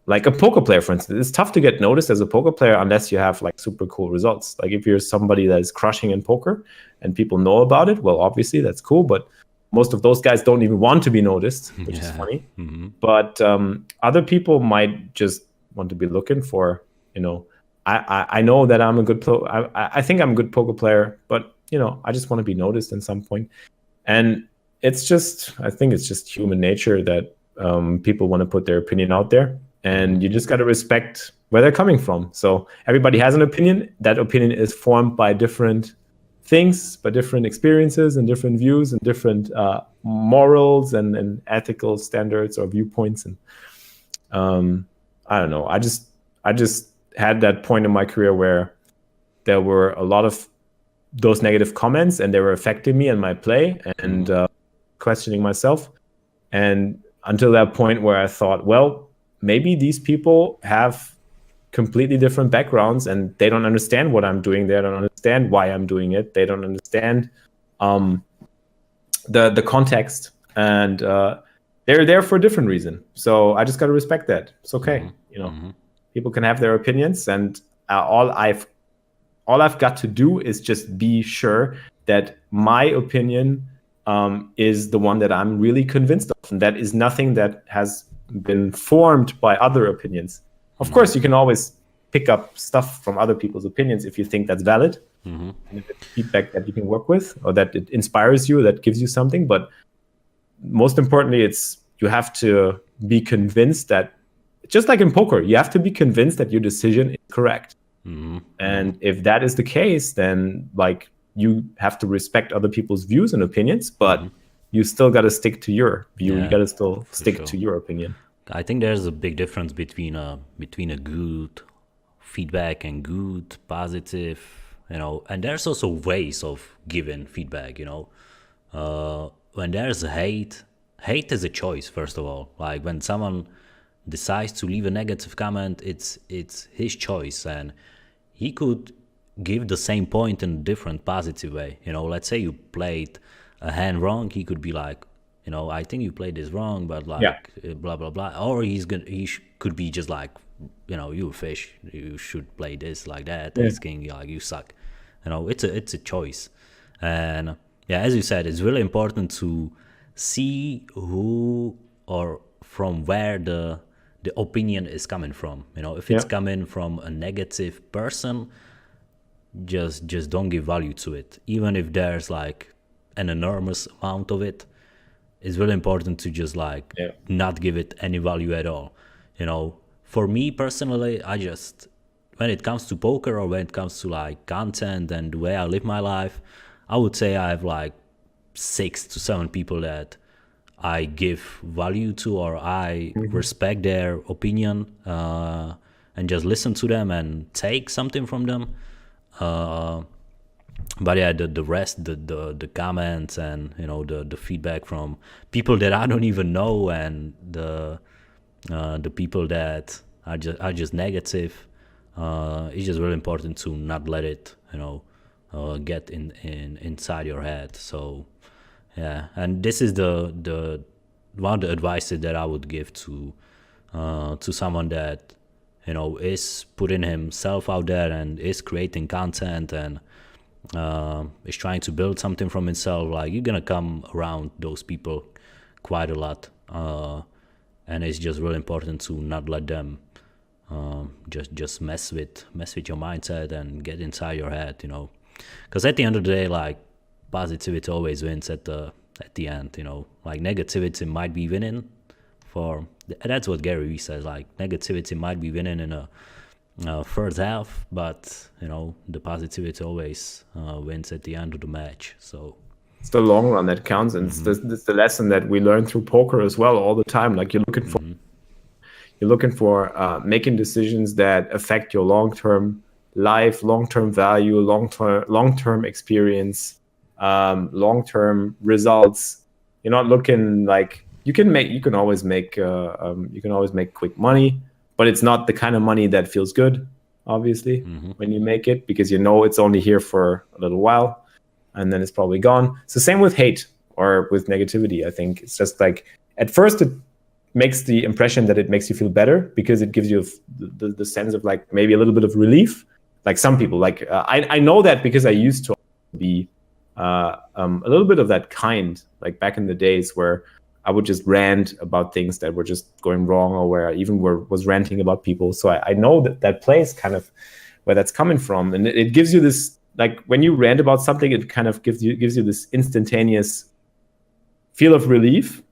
Like a poker player, for instance, it's tough to get noticed as a poker player unless you have like super cool results. Like, if you're somebody that is crushing in poker and people know about it, well, obviously that's cool. But most of those guys don't even want to be noticed, which is funny. But other people might just want to be looking for, I know that I'm a good I think I'm a good poker player, but I just want to be noticed at some point. And I think it's just human nature that people want to put their opinion out there, and you just got to respect where they're coming from. So everybody has an opinion. That opinion is formed by different things, by different experiences and different views and different morals and ethical standards or viewpoints. And I don't know. I just had that point in my career where there were a lot of those negative comments, and they were affecting me and my play, and questioning myself. And until that point where I thought, well, maybe these people have completely different backgrounds, and they don't understand what I'm doing. They don't understand why I'm doing it. They don't understand the context, and they're there for a different reason. So I just got to respect that. It's okay. People can have their opinions, and all I've got to do is just be sure that my opinion is the one that I'm really convinced of, and that is nothing that has been formed by other opinions. Of course, you can always pick up stuff from other people's opinions if you think that's valid, and if it's feedback that you can work with, or that it inspires you, that gives you something. But most importantly, you have to be convinced that, just like in poker, you have to be convinced that your decision is correct. And if that is the case, then like, you have to respect other people's views and opinions, but you still got to stick to your view. You got to still stick to your opinion. I think there's a big difference between a good feedback and good positive, and there's also ways of giving feedback. When there's hate is a choice. First of all, like when someone decides to leave a negative comment, it's his choice, and he could give the same point in a different positive way. Let's say you played a hand wrong, he could be like, I think you played this wrong, but like blah blah blah. Or could be just like, you fish, you should play this like that. This king, like, you suck. It's a choice. And yeah, as you said, it's really important to see who or from where the opinion is coming from. If it's coming from a negative person, just don't give value to it. Even if there's like an enormous amount of it, it's really important to just like not give it any value at all. for me personally, I just, when it comes to poker or when it comes to like content and the way I live my life, I would say I have like 6 to 7 people that I give value to, or I respect their opinion, and just listen to them and take something from them. Uh, but yeah, the rest, the comments and the feedback from people that I don't even know, and the people that are just negative, it's just really important to not let it get in inside your head. So yeah, and this is the one of the advices that I would give to someone that is putting himself out there and is creating content and is trying to build something from himself. Like, you're gonna come around those people quite a lot, and it's just really important to not let them just mess with your mindset and get inside your head, because at the end of the day, like, positivity always wins at the end. Like, negativity might be winning that's what Gary Vee says, like, negativity might be winning in a first half, but the positivity always wins at the end of the match. So it's the long run that counts, and it's the lesson that we learn through poker as well all the time. Like, you're looking for making decisions that affect your long-term life, long-term value, long-term experience, long-term results. You're not looking like you can always make quick money, but it's not the kind of money that feels good, obviously, when you make it, because it's only here for a little while and then it's probably gone. It's the same with hate or with negativity. I think it's just like, at first it makes the impression that it makes you feel better because it gives you the sense of like maybe a little bit of relief. Like, some people, like I know that because I used to be a little bit of that kind, like back in the days where I would just rant about things that were just going wrong, or where I even was ranting about people. So I know that place kind of where that's coming from, and it gives you this, like, when you rant about something, it kind of gives you this instantaneous feel of relief,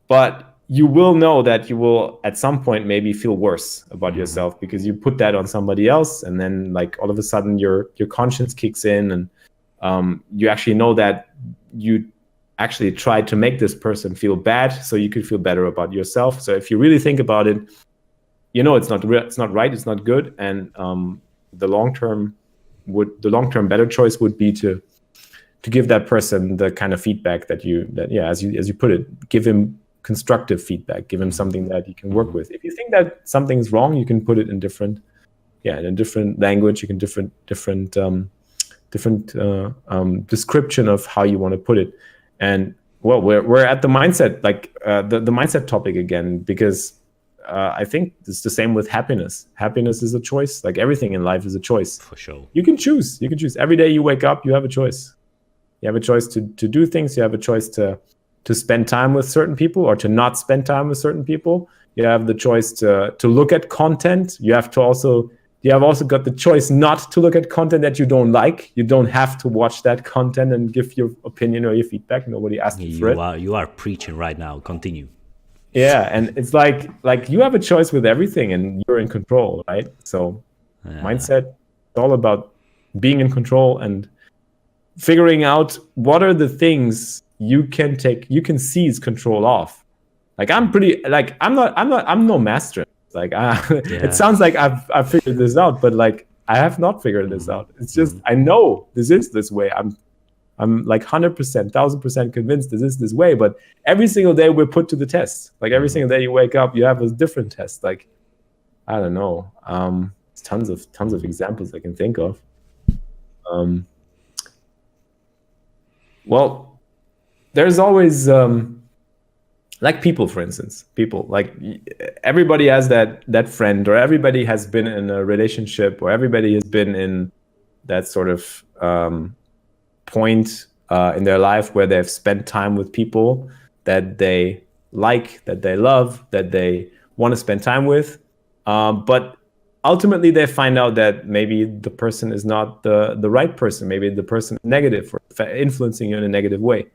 but you will know that you will at some point maybe feel worse about yourself because you put that on somebody else, and then like all of a sudden your conscience kicks in, and you actually know that you actually tried to make this person feel bad so you could feel better about yourself. So if you really think about it, it's not right, it's not good, and the long-term better choice would be to give that person the kind of feedback that as you put it, give him constructive feedback, give him something that he can work with. If you think that something's wrong, you can put it in a different language, you can different description of how you want to put it. And well, we're at the mindset, like the mindset topic again, because I think it's the same with happiness. Happiness is a choice. Like, everything in life is a choice. For sure. You can choose. Every day you wake up, you have a choice. You have a choice to do things. You have a choice to spend time with certain people or to not spend time with certain people. You have the choice to look at content. You have also got the choice not to look at content that you don't like. You don't have to watch that content and give your opinion or your feedback. Nobody asked you for it. You are preaching right now. Continue. Yeah, and it's like you have a choice with everything, and you're in control, right? So mindset, it's all about being in control and figuring out what are the things you can seize control of. Like, I'm no master. Like, it sounds like I've figured this out, but like, I have not figured this out. It's just, I know this is this way. I'm like 100%, 1000% convinced this is this way, but every single day we're put to the test. Like, every single day you wake up, you have a different test. Like, I don't know. Tons of examples I can think of. Well, there's always, like, people, for instance, like, everybody has that friend, or everybody has been in a relationship, or everybody has been in that sort of point in their life where they've spent time with people that they like, that they love, that they want to spend time with. But ultimately they find out that maybe the person is not the right person. Maybe the person is negative or influencing you in a negative way.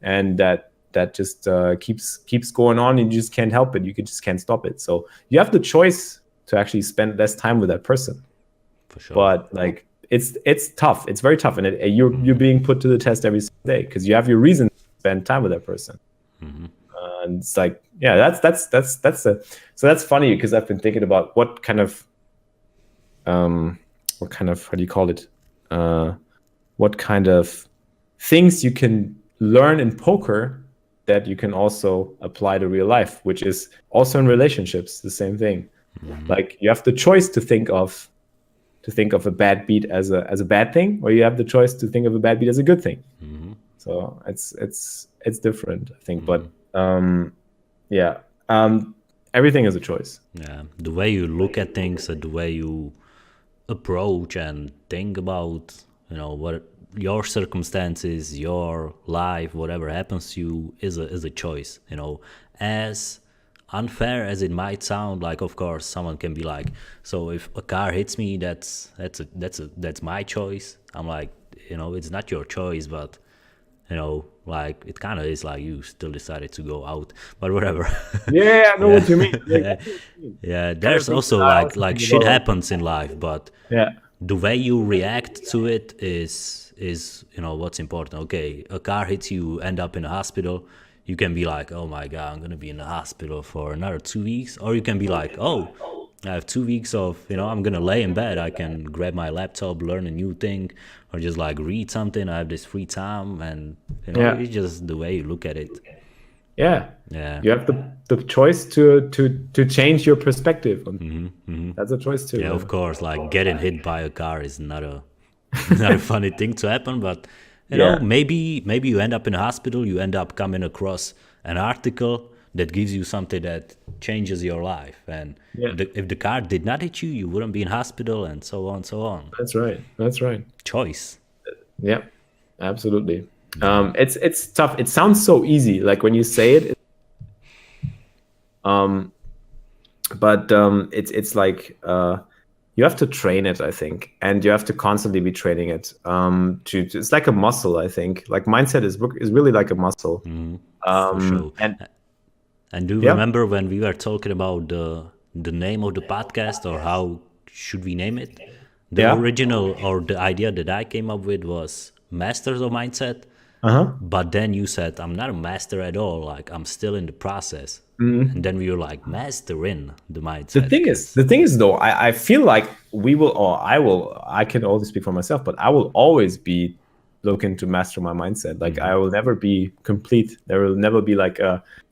And that that just keeps going on, and you just can't help it. You just can't stop it. So you have the choice to actually spend less time with that person. For sure. But like it's tough. It's very tough, and you're being put to the test every single day because you have your reason to spend time with that person. And it's like, yeah, so that's funny because I've been thinking about what kind of how do you call it? What kind of things you can learn in poker that you can also apply to real life, which is also in relationships the same thing. Like you have the choice to think of a bad beat as a bad thing, or you have the choice to think of a bad beat as a good thing. So it's different, I think. But everything is a choice. Yeah, the way you look at things, the way you approach and think about, what your circumstances, your life, whatever happens to you is a choice. As unfair as it might sound, like of course someone can be like, so if a car hits me, that's my choice. I'm like, it's not your choice, but like it kind of is, like you still decided to go out, but whatever. Yeah, I know what you mean. Yeah, there's also like shit happens in life, but the way you react to it is what's important. Okay, a car hits you, end up in a hospital. You can be like, oh my God, I'm gonna be in the hospital for another 2 weeks, or you can be like, oh, I have 2 weeks of, I'm gonna lay in bed. I can grab my laptop, learn a new thing, or just like read something. I have this free time, and it's just the way you look at it. Yeah. You have the choice to change your perspective. That's a choice too. Yeah, of course. Like getting hit by a car is not a funny thing to happen, but maybe you end up in a hospital. You end up coming across an article that gives you something that changes your life, and if the car did not hit you, you wouldn't be in hospital, and so on, so on. That's right. Choice. Yeah, absolutely. It's tough. It sounds so easy, like when you say it. But it's like you have to train it, I think, and you have to constantly be training it. It's like a muscle, I think. Like mindset is really like a muscle. For sure. And do you remember when we were talking about the name of the podcast, or how should we name it? The original, or the idea that I came up with, was Masters of Mindset. But then you said, I'm not a master at all. Like, I'm still in the process. And then we were like, mastering the mindset. The thing is though, I feel like I can only speak for myself, but I will always be looking to master my mindset. Like I will never be complete. There will never be like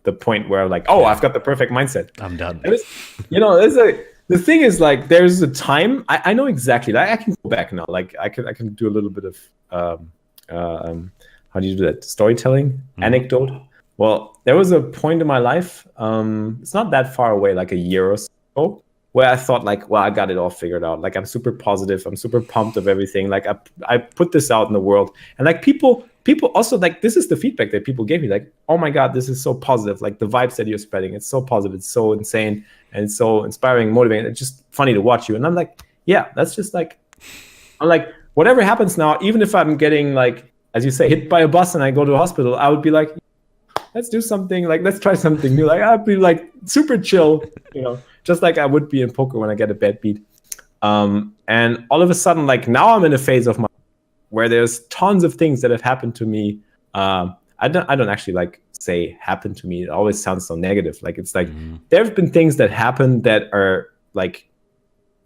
the point where like, oh, I've got the perfect mindset. I'm done. The thing is, like, there's a time I know exactly. Like, I can go back now. Like I can do a little bit of how do you do that? Storytelling, anecdote. Well, there was a point in my life, it's not that far away, like a year or so, where I thought like, well, I got it all figured out. Like I'm super positive. I'm super pumped of everything. Like I put this out in the world, and like people also, like, this is the feedback that people gave me. Like, oh my God, this is so positive. Like the vibes that you're spreading, it's so positive. It's so insane and it's so inspiring, motivating. It's just funny to watch you. And I'm like, yeah, that's just like, I'm like, whatever happens now, even if I'm getting like, as you say, hit by a bus and I go to a hospital, I would be like, let's do something, like, let's try something new. Like, I'd be like super chill, just like I would be in poker when I get a bad beat. And all of a sudden, like now I'm in a phase of my where there's tons of things that have happened to me. I don't actually like say happened to me. It always sounds so negative. Like it's like there have been things that happen that are like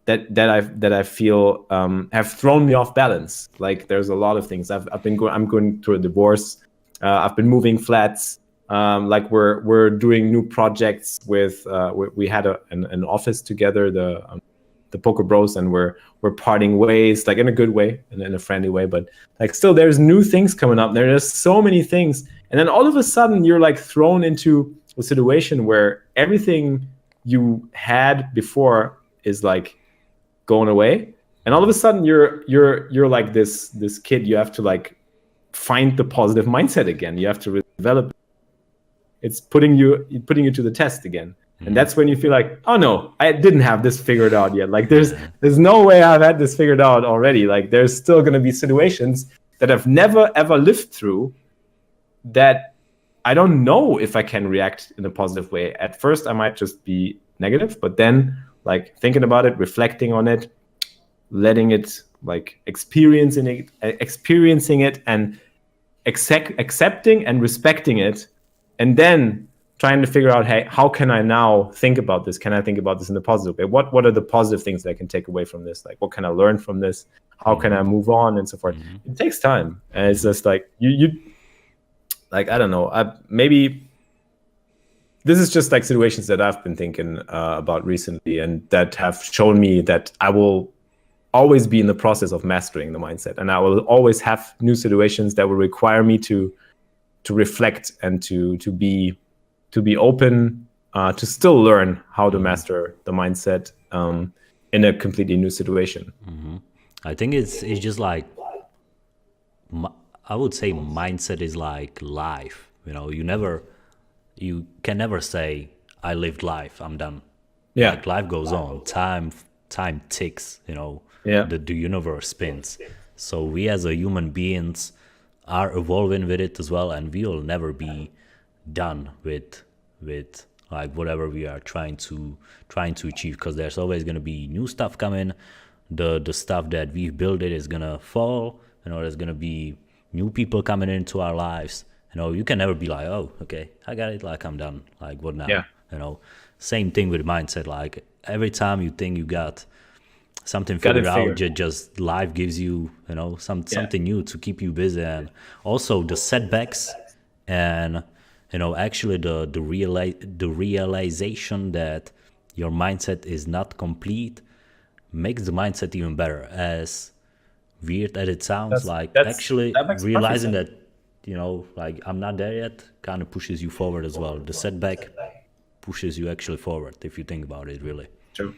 that I feel have thrown me off balance. Like there's a lot of things. I'm going through a divorce. I've been moving flats. Like we're doing new projects with we had an office together, the Poker Bros, and we're parting ways, like in a good way and in a friendly way, but like still there's new things coming up. There's so many things, and then all of a sudden you're like thrown into a situation where everything you had before is like going away, and all of a sudden you're like this kid. You have to like find the positive mindset again. You have to develop. It's putting you to the test again. And that's when you feel like, oh no, I didn't have this figured out yet. Like there's no way I've had this figured out already. Like there's still going to be situations that I've never ever lived through that I don't know if I can react in a positive way. At first, I might just be negative, but then like thinking about it, reflecting on it, letting it like experiencing it and accepting and respecting it, and then trying to figure out, hey, how can I now think about this? Can I think about this in a positive way? What are the positive things that I can take away from this? Like, what can I learn from this? How can I move on and so forth? It takes time, and it's just like you like, I don't know. Maybe this is just like situations that I've been thinking about recently, and that have shown me that I will always be in the process of mastering the mindset, and I will always have new situations that will require me to reflect and to be open, to still learn how to master the mindset in a completely new situation. I think it's just like, I would say mindset is like life. You know, you can never say I lived life, I'm done. Yeah. Like life goes on, time ticks. You know, Yeah. the universe spins. So we as a human beings are evolving with it as well, and we will never be done with like whatever we are trying to achieve, because there's always going to be new stuff coming. The stuff that we've built it is gonna fall. You know, there's gonna be new people coming into our lives. You know, you can never be like, oh, okay, I got it, like I'm done, like what now? Yeah. You know, same thing with mindset. Like every time you think you got something figured out, just life gives you, you know, something new to keep you busy. And also the setbacks, and you know, actually the realization that your mindset is not complete makes the mindset even better. As weird as it sounds, actually realizing that, you know, like I'm not there yet, kind of pushes you forward as well. The setback pushes you actually forward, if you think about it, really. True.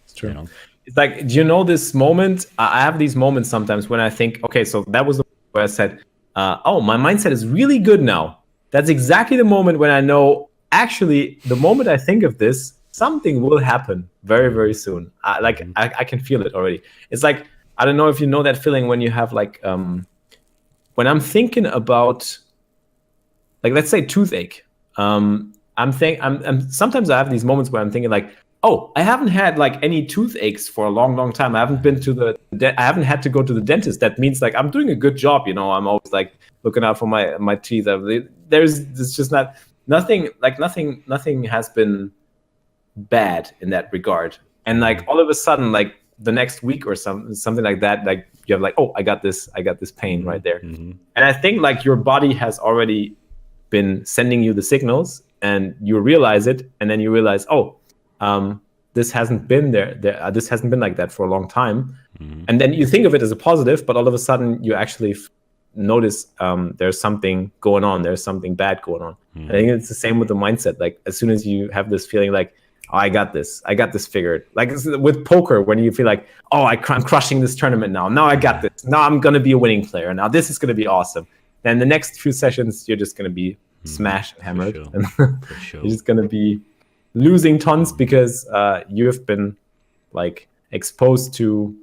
It's true. You know? It's like, do you know this moment? I have these moments sometimes when I think, okay, so that was the where I said, oh, my mindset is really good now. That's exactly the moment when I know, actually, the moment I think of this, something will happen very, very soon. I can feel it already. It's like, I don't know if you know that feeling when you have like, when I'm thinking about, like, let's say toothache. I'm sometimes I have these moments where I'm thinking like, oh, I haven't had like any toothaches for a long, long time. I haven't been to I haven't had to go to the dentist. That means like I'm doing a good job. You know, I'm always like looking out for my teeth. There's just nothing has been bad in that regard. And like all of a sudden, like the next week or something like that, like you have like, oh, I got this pain right there. And I think like your body has already been sending you the signals, and you realize it, and then you realize, oh, this hasn't been this hasn't been like that for a long time. And then you think of it as a positive, but all of a sudden you actually notice there's something going on, there's something bad going on. I think it's the same with the mindset. Like as soon as you have this feeling like, oh, I got this figured. Like with poker, when you feel like, oh, I'm crushing this tournament now I got this, now I'm gonna be a winning player, now this is gonna be awesome. Then the next few sessions you're just gonna be smashed and hammered. For sure. You're just gonna be losing tons because you have been like exposed to,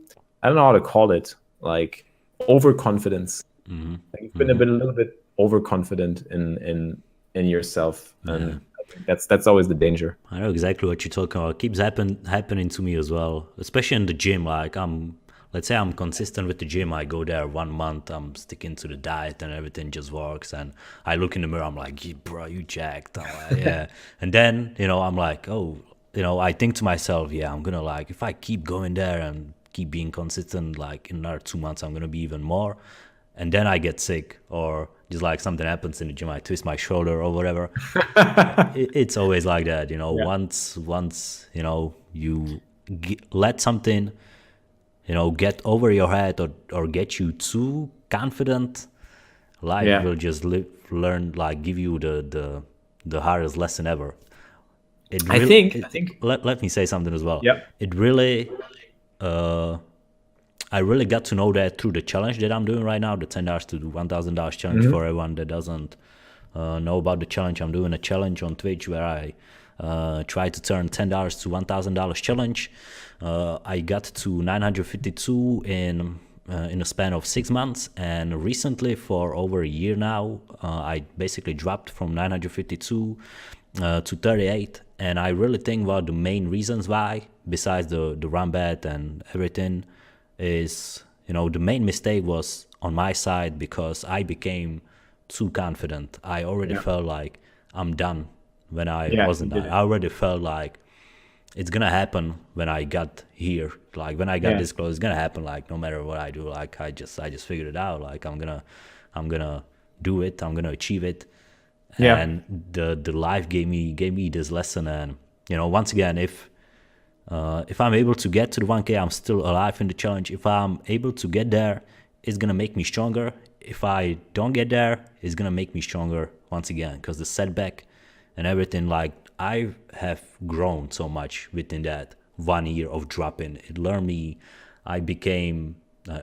I don't know how to call it, like overconfidence. Like you've been a little bit overconfident in yourself, and I think that's always the danger. I know exactly what you're talking about. It keeps happening to me as well, especially in the gym. Like let's say I'm consistent with the gym. I go there 1 month, I'm sticking to the diet and everything just works. And I look in the mirror, I'm like, yeah, bro, you jacked. Yeah. And then, you know, I'm like, oh, you know, I think to myself, yeah, I'm going to like, if I keep going there and keep being consistent, like in another 2 months, I'm going to be even more. And then I get sick, or just like something happens in the gym, I twist my shoulder or whatever. It's always like that, you know. Once you know, you let something, you know, get over your head or get you too confident, life will just learn, like give you the hardest lesson ever. I think let me say something as well. It really I really got to know that through the challenge that I'm doing right now, the $10 to $1,000 challenge. For everyone that doesn't know about the challenge, I'm doing a challenge on Twitch where I try to turn $10 to $1,000 challenge. I got to 952 in in a span of 6 months, and recently for over a year now, I basically dropped from 952 to 38. And I really think about the main reasons why, besides the run bet and everything, is, the main mistake was on my side because I became too confident. I already felt like I'm done when I wasn't done. I already felt like it's gonna happen when I got here. Like when I got this close, it's gonna happen. Like no matter what I do, like I just figured it out. Like I'm gonna do it. I'm gonna achieve it. And the life gave me this lesson. And once again, if I'm able to get to the 1K, I'm still alive in the challenge. If I'm able to get there, it's gonna make me stronger. If I don't get there, it's gonna make me stronger once again, because the setback and everything, like I have grown so much within that 1 year of dropping. It learned me. I became,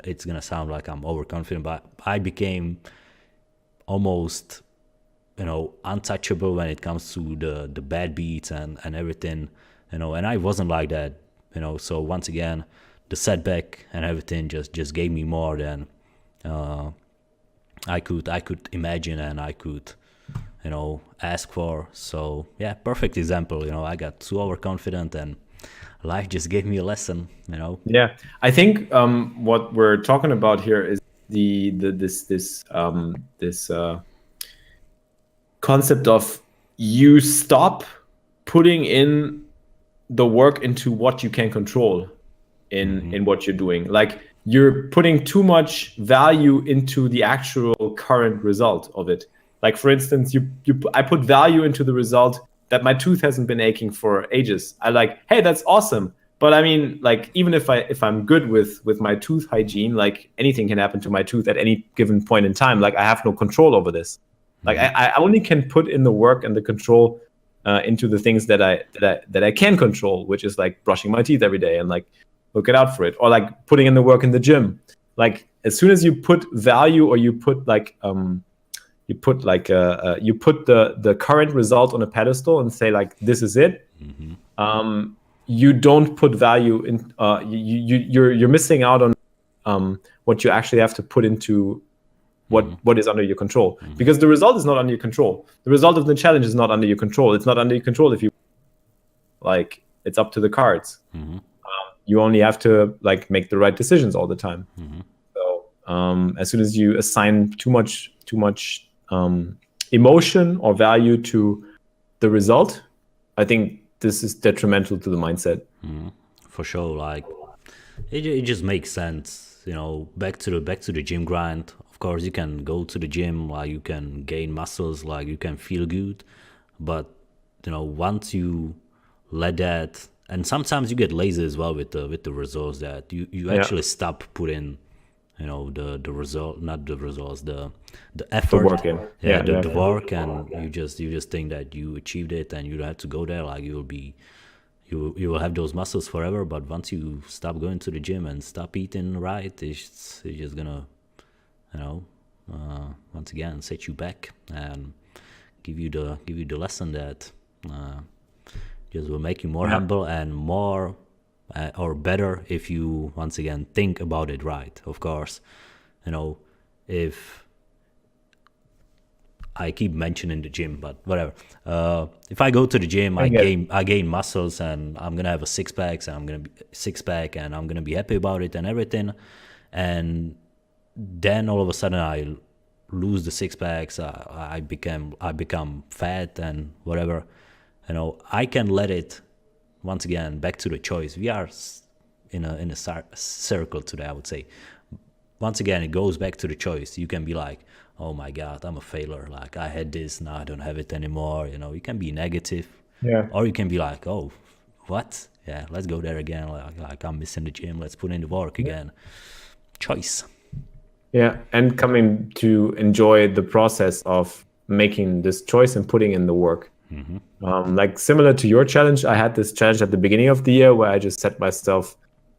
it's gonna sound like I'm overconfident, but I became almost, untouchable when it comes to the bad beats and everything, and I wasn't like that, so once again, the setback and everything just gave me more than I could imagine and I could ask for. So yeah, perfect example. I got too overconfident and life just gave me a lesson. Yeah, I think what we're talking about here is this concept of you stop putting in the work into what you can control in what you're doing. Like you're putting too much value into the actual current result of it. Like for instance, I put value into the result that my tooth hasn't been aching for ages. I like, hey, that's awesome. But I mean, like, even if I'm good with my tooth hygiene, like anything can happen to my tooth at any given point in time. Like I have no control over this. Like I only can put in the work and the control into the things that I can control, which is like brushing my teeth every day and like looking out for it, or like putting in the work in the gym. Like as soon as you put value, or you put like you put the current result on a pedestal and say like this is it. You don't put value in. You're missing out on what you actually have to put into what is under your control, because the result is not under your control. The result of the challenge is not under your control. It's not under your control if you like. It's up to the cards. You only have to like make the right decisions all the time. So as soon as you assign too much emotion or value to the result, I think this is detrimental to the mindset. For sure. Like it just makes sense. Back to the gym grind. Of course, you can go to the gym, like you can gain muscles, like you can feel good, but once you let that, and sometimes you get lazy as well with the results, that you actually stop putting the result, not the results, the effort, the work in. The work, and you just think that you achieved it and you don't have to go there. Like you will have those muscles forever, but once you stop going to the gym and stop eating right, it's just gonna once again set you back and give you the lesson that just will make you more humble and more or better if you once again think about it right. Of course, if I keep mentioning the gym, but whatever. If I go to the gym, I gain muscles, and I'm gonna have a six pack, and I'm gonna be happy about it and everything. And then all of a sudden, I lose the six packs. I become fat and whatever. I can let it. Once again, back to the choice. We are in a circle today, I would say. Once again, it goes back to the choice. You can be like, oh my God, I'm a failure. Like I had this, now I don't have it anymore. You can be negative. Yeah. Or you can be like, oh, what? Yeah, let's go there again. Like I'm missing the gym. Let's put in the work again. Choice. Yeah, and coming to enjoy the process of making this choice and putting in the work. Like similar to your challenge, I had this challenge at the beginning of the year where I just set myself,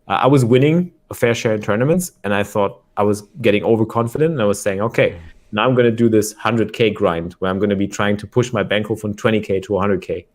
I was winning a fair share in tournaments, and I thought I was getting overconfident, and I was saying, okay, now I'm going to do this 100K grind where I'm going to be trying to push my bankroll from 20K to 100K.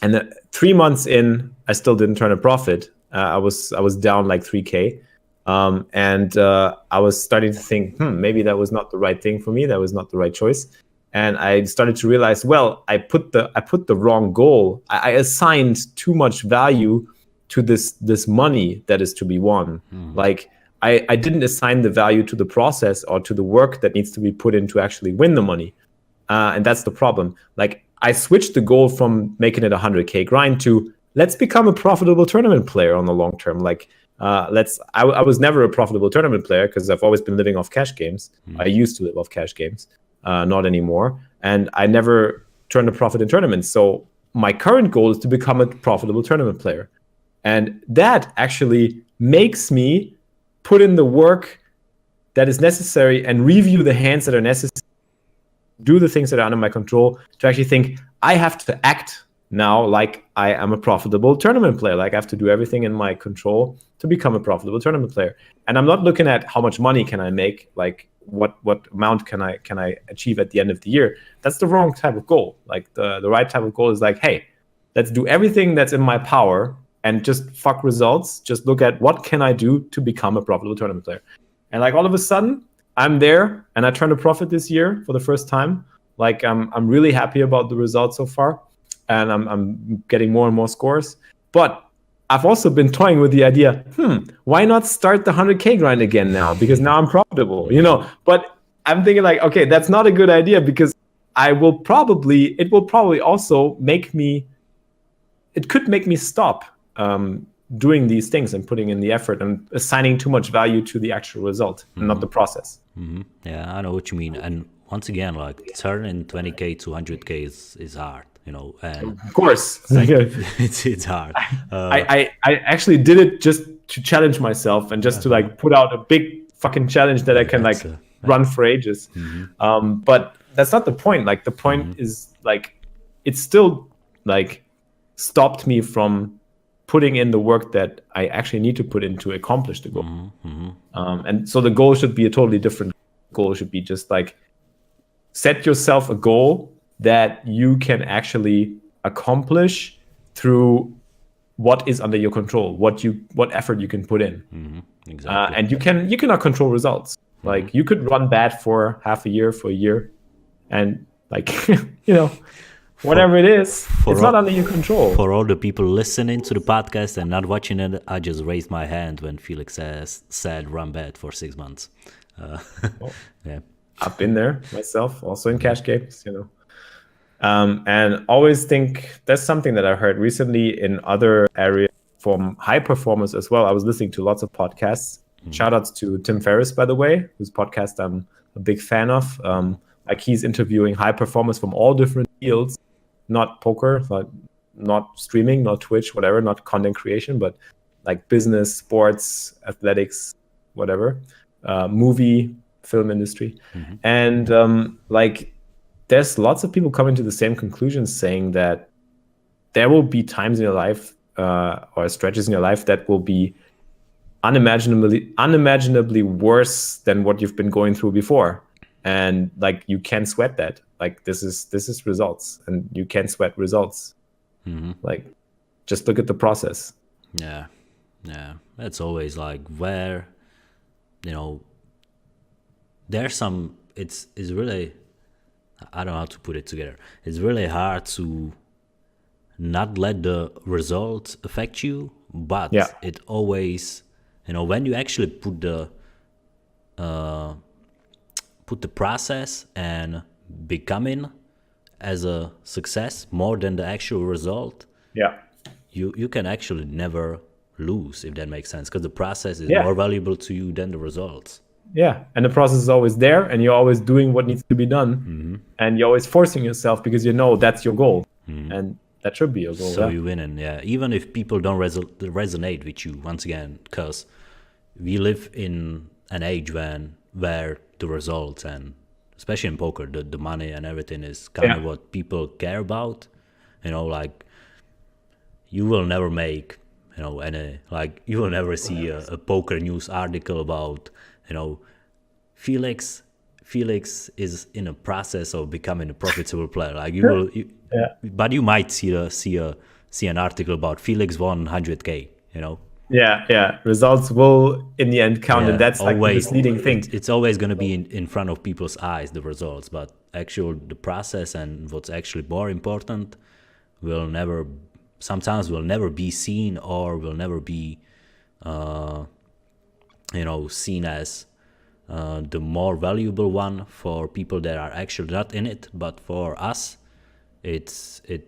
And then 3 months in, I still didn't turn a profit. I was down like 3K. And I was starting to think, maybe that was not the right thing for me. That was not the right choice. And I started to realize, well, I put the wrong goal. I assigned too much value to this money that is to be won. Like I didn't assign the value to the process or to the work that needs to be put in to actually win the money. And that's the problem. Like I switched the goal from making it a 100K grind to let's become a profitable tournament player on the long term. Like I was never a profitable tournament player because I've always been living off cash games. I used to live off cash games, not anymore. And I never turned a profit in tournaments. So my current goal is to become a profitable tournament player. And that actually makes me put in the work that is necessary and review the hands that are necessary, do the things that are under my control, to actually think I have to act now like I am a profitable tournament player. Like I have to do everything in my control to become a profitable tournament player. And I'm not looking at how much money can I make, like what amount can I achieve at the end of the year. That's the wrong type of goal. Like the right type of goal is like, hey, let's do everything that's in my power and just fuck results. Just look at what can I do to become a profitable tournament player. And like all of a sudden, I'm there and I turned a profit this year for the first time. Like I'm really happy about the results so far, and I'm getting more and more scores. But I've also been toying with the idea, why not start the 100K grind again now? Because now I'm profitable, you know. But I'm thinking like, okay, that's not a good idea because it will probably also make me, it could make me stop doing these things and putting in the effort and assigning too much value to the actual result and not the process. Yeah, I know what you mean. And once again, like turning 20K to 100K is hard, you know. And of course, it's hard. I actually did it just to challenge myself and just to like put out a big fucking challenge that I can like run for ages. But that's not the point. Like the point is like it's still like stopped me from putting in the work that I actually need to put in to accomplish the goal. And so the goal should be a totally different goal. Should be just like set yourself a goal that you can actually accomplish through what is under your control, what effort you can put in. Exactly. And you cannot control results. Like you could run bad for half a year, for a year, and like you know, whatever it is, it's not under your control. For all the people listening to the podcast and not watching it, I just raised my hand when Felix said run bad for 6 months. Yeah, I've been there myself, also in cash games, you know. And always think there's something that I heard recently in other areas from high performers as well. I was listening to lots of podcasts. Shout outs to Tim Ferriss, by the way, whose podcast I'm a big fan of. Like he's interviewing high performers from all different fields, not poker, not streaming, not Twitch, whatever, not content creation, but like business, sports, athletics, whatever, movie, film industry. And like there's lots of people coming to the same conclusions, saying that there will be times in your life or stretches in your life that will be unimaginably worse than what you've been going through before. And like you can't sweat that. Like this is results, and you can't sweat results. Like just look at the process. Yeah. It's always like where, you know, there's some. It's really, I don't know how to put it together. It's really hard to not let the results affect you, but it always, you know, when you actually put the process and becoming as a success more than the actual result, you can actually never lose, if that makes sense, because the process is more valuable to you than the results. And the process is always there, and you're always doing what needs to be done, and you're always forcing yourself because you know that's your goal, and that should be your goal. So you win, and even if people don't resonate with you, once again, because we live in an age where the results, and especially in poker, the money and everything is kind of what people care about. You know, like you will never make, you know, any, like you will never see a poker news article about, you know, Felix is in a process of becoming a profitable player. Like you will, but you might see an article about Felix won 100K. You know, Yeah. Results will in the end count, and Yeah, that's like the always. misleading thing. It's always going to be in front of people's eyes, the results, but actual the process and what's actually more important will never, sometimes will never be seen, or will never be seen as the more valuable one for people that are actually not in it. But for us, it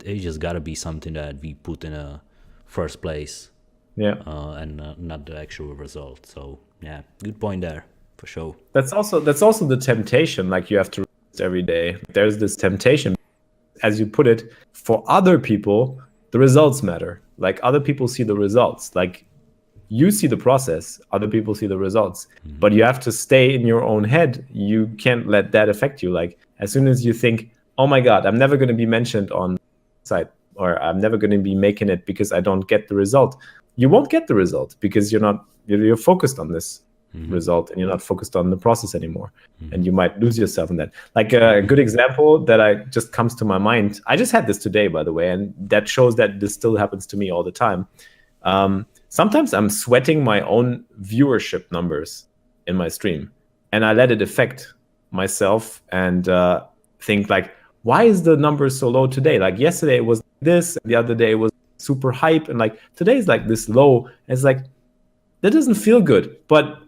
just gotta be something that we put in a first place, Yeah. and not the actual result. So yeah, good point there for sure. That's also the temptation. Like you have to rest every day. There's this temptation, as you put it, for other people, the results matter. Like other people see the results. Like you see the process, other people see the results. But you have to stay in your own head. You can't let that affect you. Like as soon as you think, oh my God, I'm never going to be mentioned on site, or I'm never going to be making it because I don't get the result. You won't get the result because you're focused on this result, and you're not focused on the process anymore. And you might lose yourself in that. Like a good example that I just comes to my mind. I just had this today, by the way, and that shows that this still happens to me all the time. Sometimes I'm sweating my own viewership numbers in my stream, and I let it affect myself, and think like, why is the number so low today? Like yesterday it was this, and the other day it was super hype, and like today is like this low. And it's like, that doesn't feel good. But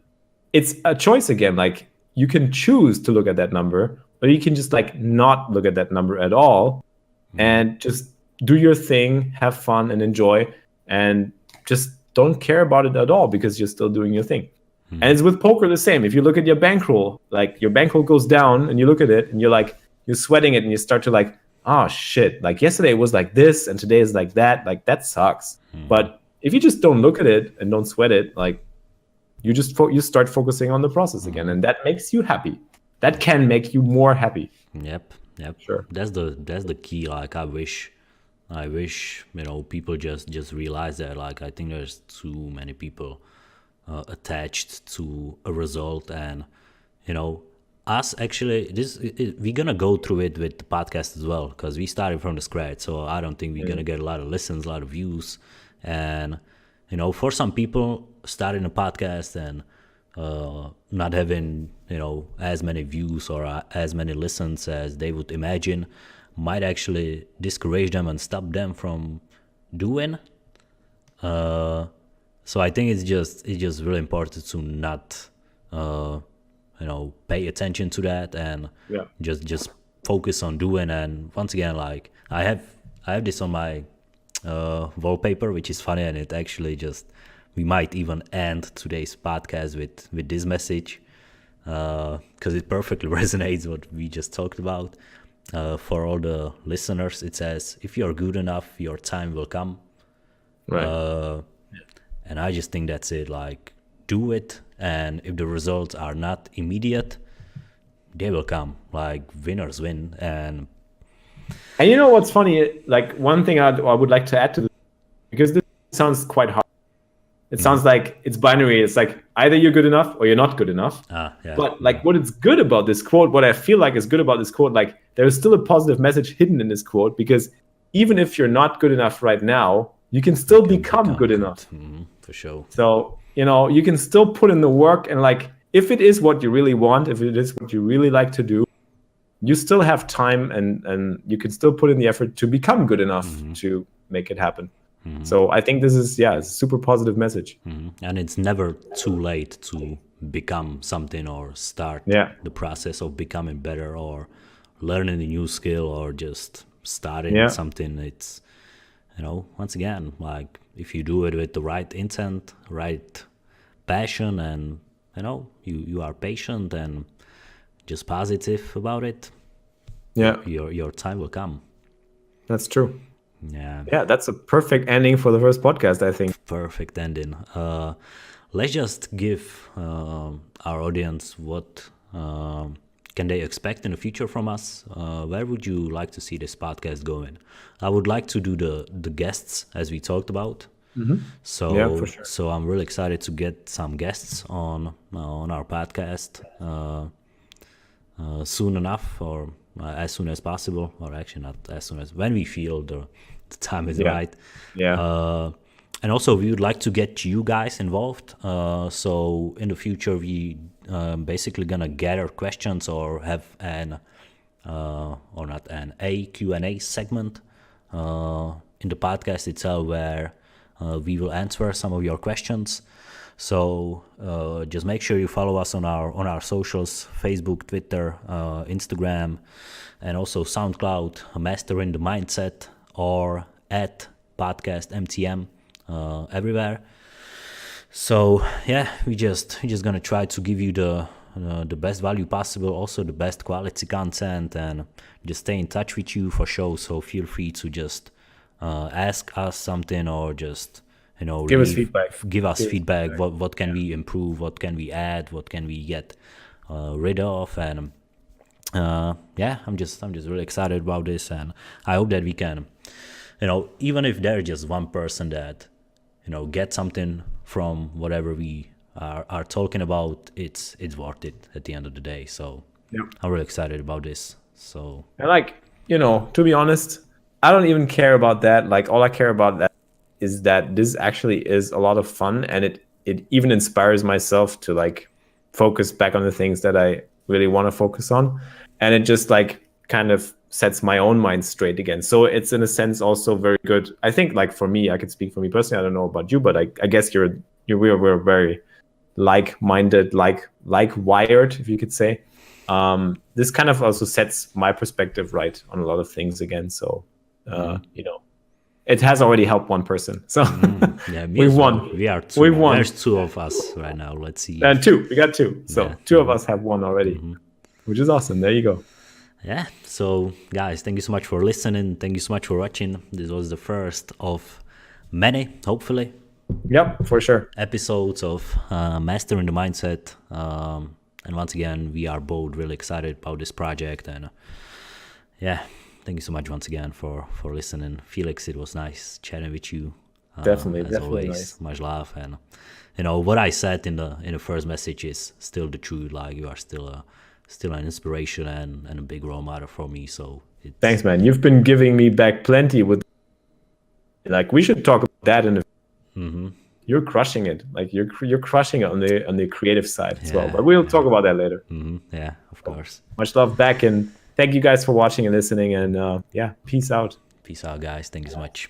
it's a choice again. Like you can choose to look at that number, or you can just like not look at that number at all, and just do your thing, have fun and enjoy, and just don't care about it at all because you're still doing your thing. And it's with poker the same. If you look at your bankroll, like your bankroll goes down and you look at it and you're sweating it, and you start to like, oh shit, like yesterday it was like this and today is like that sucks. But if you just don't look at it and don't sweat it, like you just you start focusing on the process again, and that makes you happy. That can make you more happy. Yep. Sure. That's the key. Like I wish people just realize that. Like I think there's too many people attached to a result, and us actually we're gonna go through it with the podcast as well, because we started from the scratch. So I don't think we're gonna get a lot of listens, a lot of views. And for some people, starting a podcast and not having as many views or as many listens as they would imagine might actually discourage them and stop them from doing. So I think it's just really important to not pay attention to that, and just focus on doing. And once again, like I have this on my wallpaper, which is funny, and it actually just, we might even end today's podcast with this message, because it perfectly resonates what we just talked about. For all the listeners, it says, if you're good enough, your time will come. Right. And I just think that's it. Like, do it, and if the results are not immediate, they will come. Like, winners win. And you know what's funny? Like one thing I would like to add to this, because this sounds quite hard. It sounds like it's binary. It's like either you're good enough or you're not good enough. yeah. But like what is good about this quote, what I feel like is good about this quote, like there is still a positive message hidden in this quote, because even if you're not good enough right now, you can still become good enough. For sure. So, you can still put in the work, and like if it is what you really want, if it is what you really like to do, you still have time, and you can still put in the effort to become good enough to make it happen. So I think this is, it's a super positive message. And it's never too late to become something, or start the process of becoming better, or learning a new skill, or just starting something. It's, once again, like if you do it with the right intent, right passion, and you are patient and just positive about it, your time will come. That's true. Yeah, that's a perfect ending for the first podcast, I think. Perfect ending. Let's just give our audience what can they expect in the future from us. Where would you like to see this podcast going? I would like to do the guests, as we talked about. So for sure. So I'm really excited to get some guests on our podcast soon enough, or as soon as possible, or actually not as soon as, when we feel the time is right. And also, we would like to get you guys involved. So in the future, we basically gonna gather questions or have an or not an a Q&A segment in the podcast itself where we will answer some of your questions. So just make sure you follow us on our socials: Facebook, Twitter, Instagram, and also SoundCloud, Mastering the Mindset, or at Podcast MTM everywhere. So yeah, we just gonna try to give you the best value possible, also the best quality content, and just stay in touch with you for sure. So feel free to just ask us something, or just Give us feedback. Give us feedback. What can we improve? What can we add? What can we get rid of? And yeah, I'm just really excited about this, and I hope that we can, even if there's just one person that get something from whatever we are talking about, it's worth it at the end of the day. So yeah, I'm really excited about this. So and to be honest, I don't even care about that. Like, all I care about that is that this actually is a lot of fun, and it even inspires myself to focus back on the things that I really want to focus on, and it just kind of sets my own mind straight again. So it's in a sense also very good. I think for me, I could speak for me personally. I don't know about you, but I guess we're very like-minded, like-wired, if you could say. This kind of also sets my perspective right on a lot of things again. So it has already helped one person. So yeah, we've won. We are two. We've won. There's two of us right now. Let's see. And two. We got two. So yeah. Two of us have won already, which is awesome. There you go. Yeah. So guys, thank you so much for listening. Thank you so much for watching. This was the first of many, hopefully. Yep, for sure. Episodes of Mastering the Mindset. And once again, we are both really excited about this project. And yeah, thank you so much once again for listening. Felix, it was nice chatting with you. Definitely always, nice. Much love. And what I said in the first message is still the truth. You are still an inspiration and a big role model for me. So thanks, man. You've been giving me back plenty with we should talk about that in a You're crushing it. You're crushing it on the creative side as well. But we'll talk about that later. Yeah, of course. Much love back, and thank you guys for watching and listening. And yeah, peace out. Peace out, guys. Thank you so much.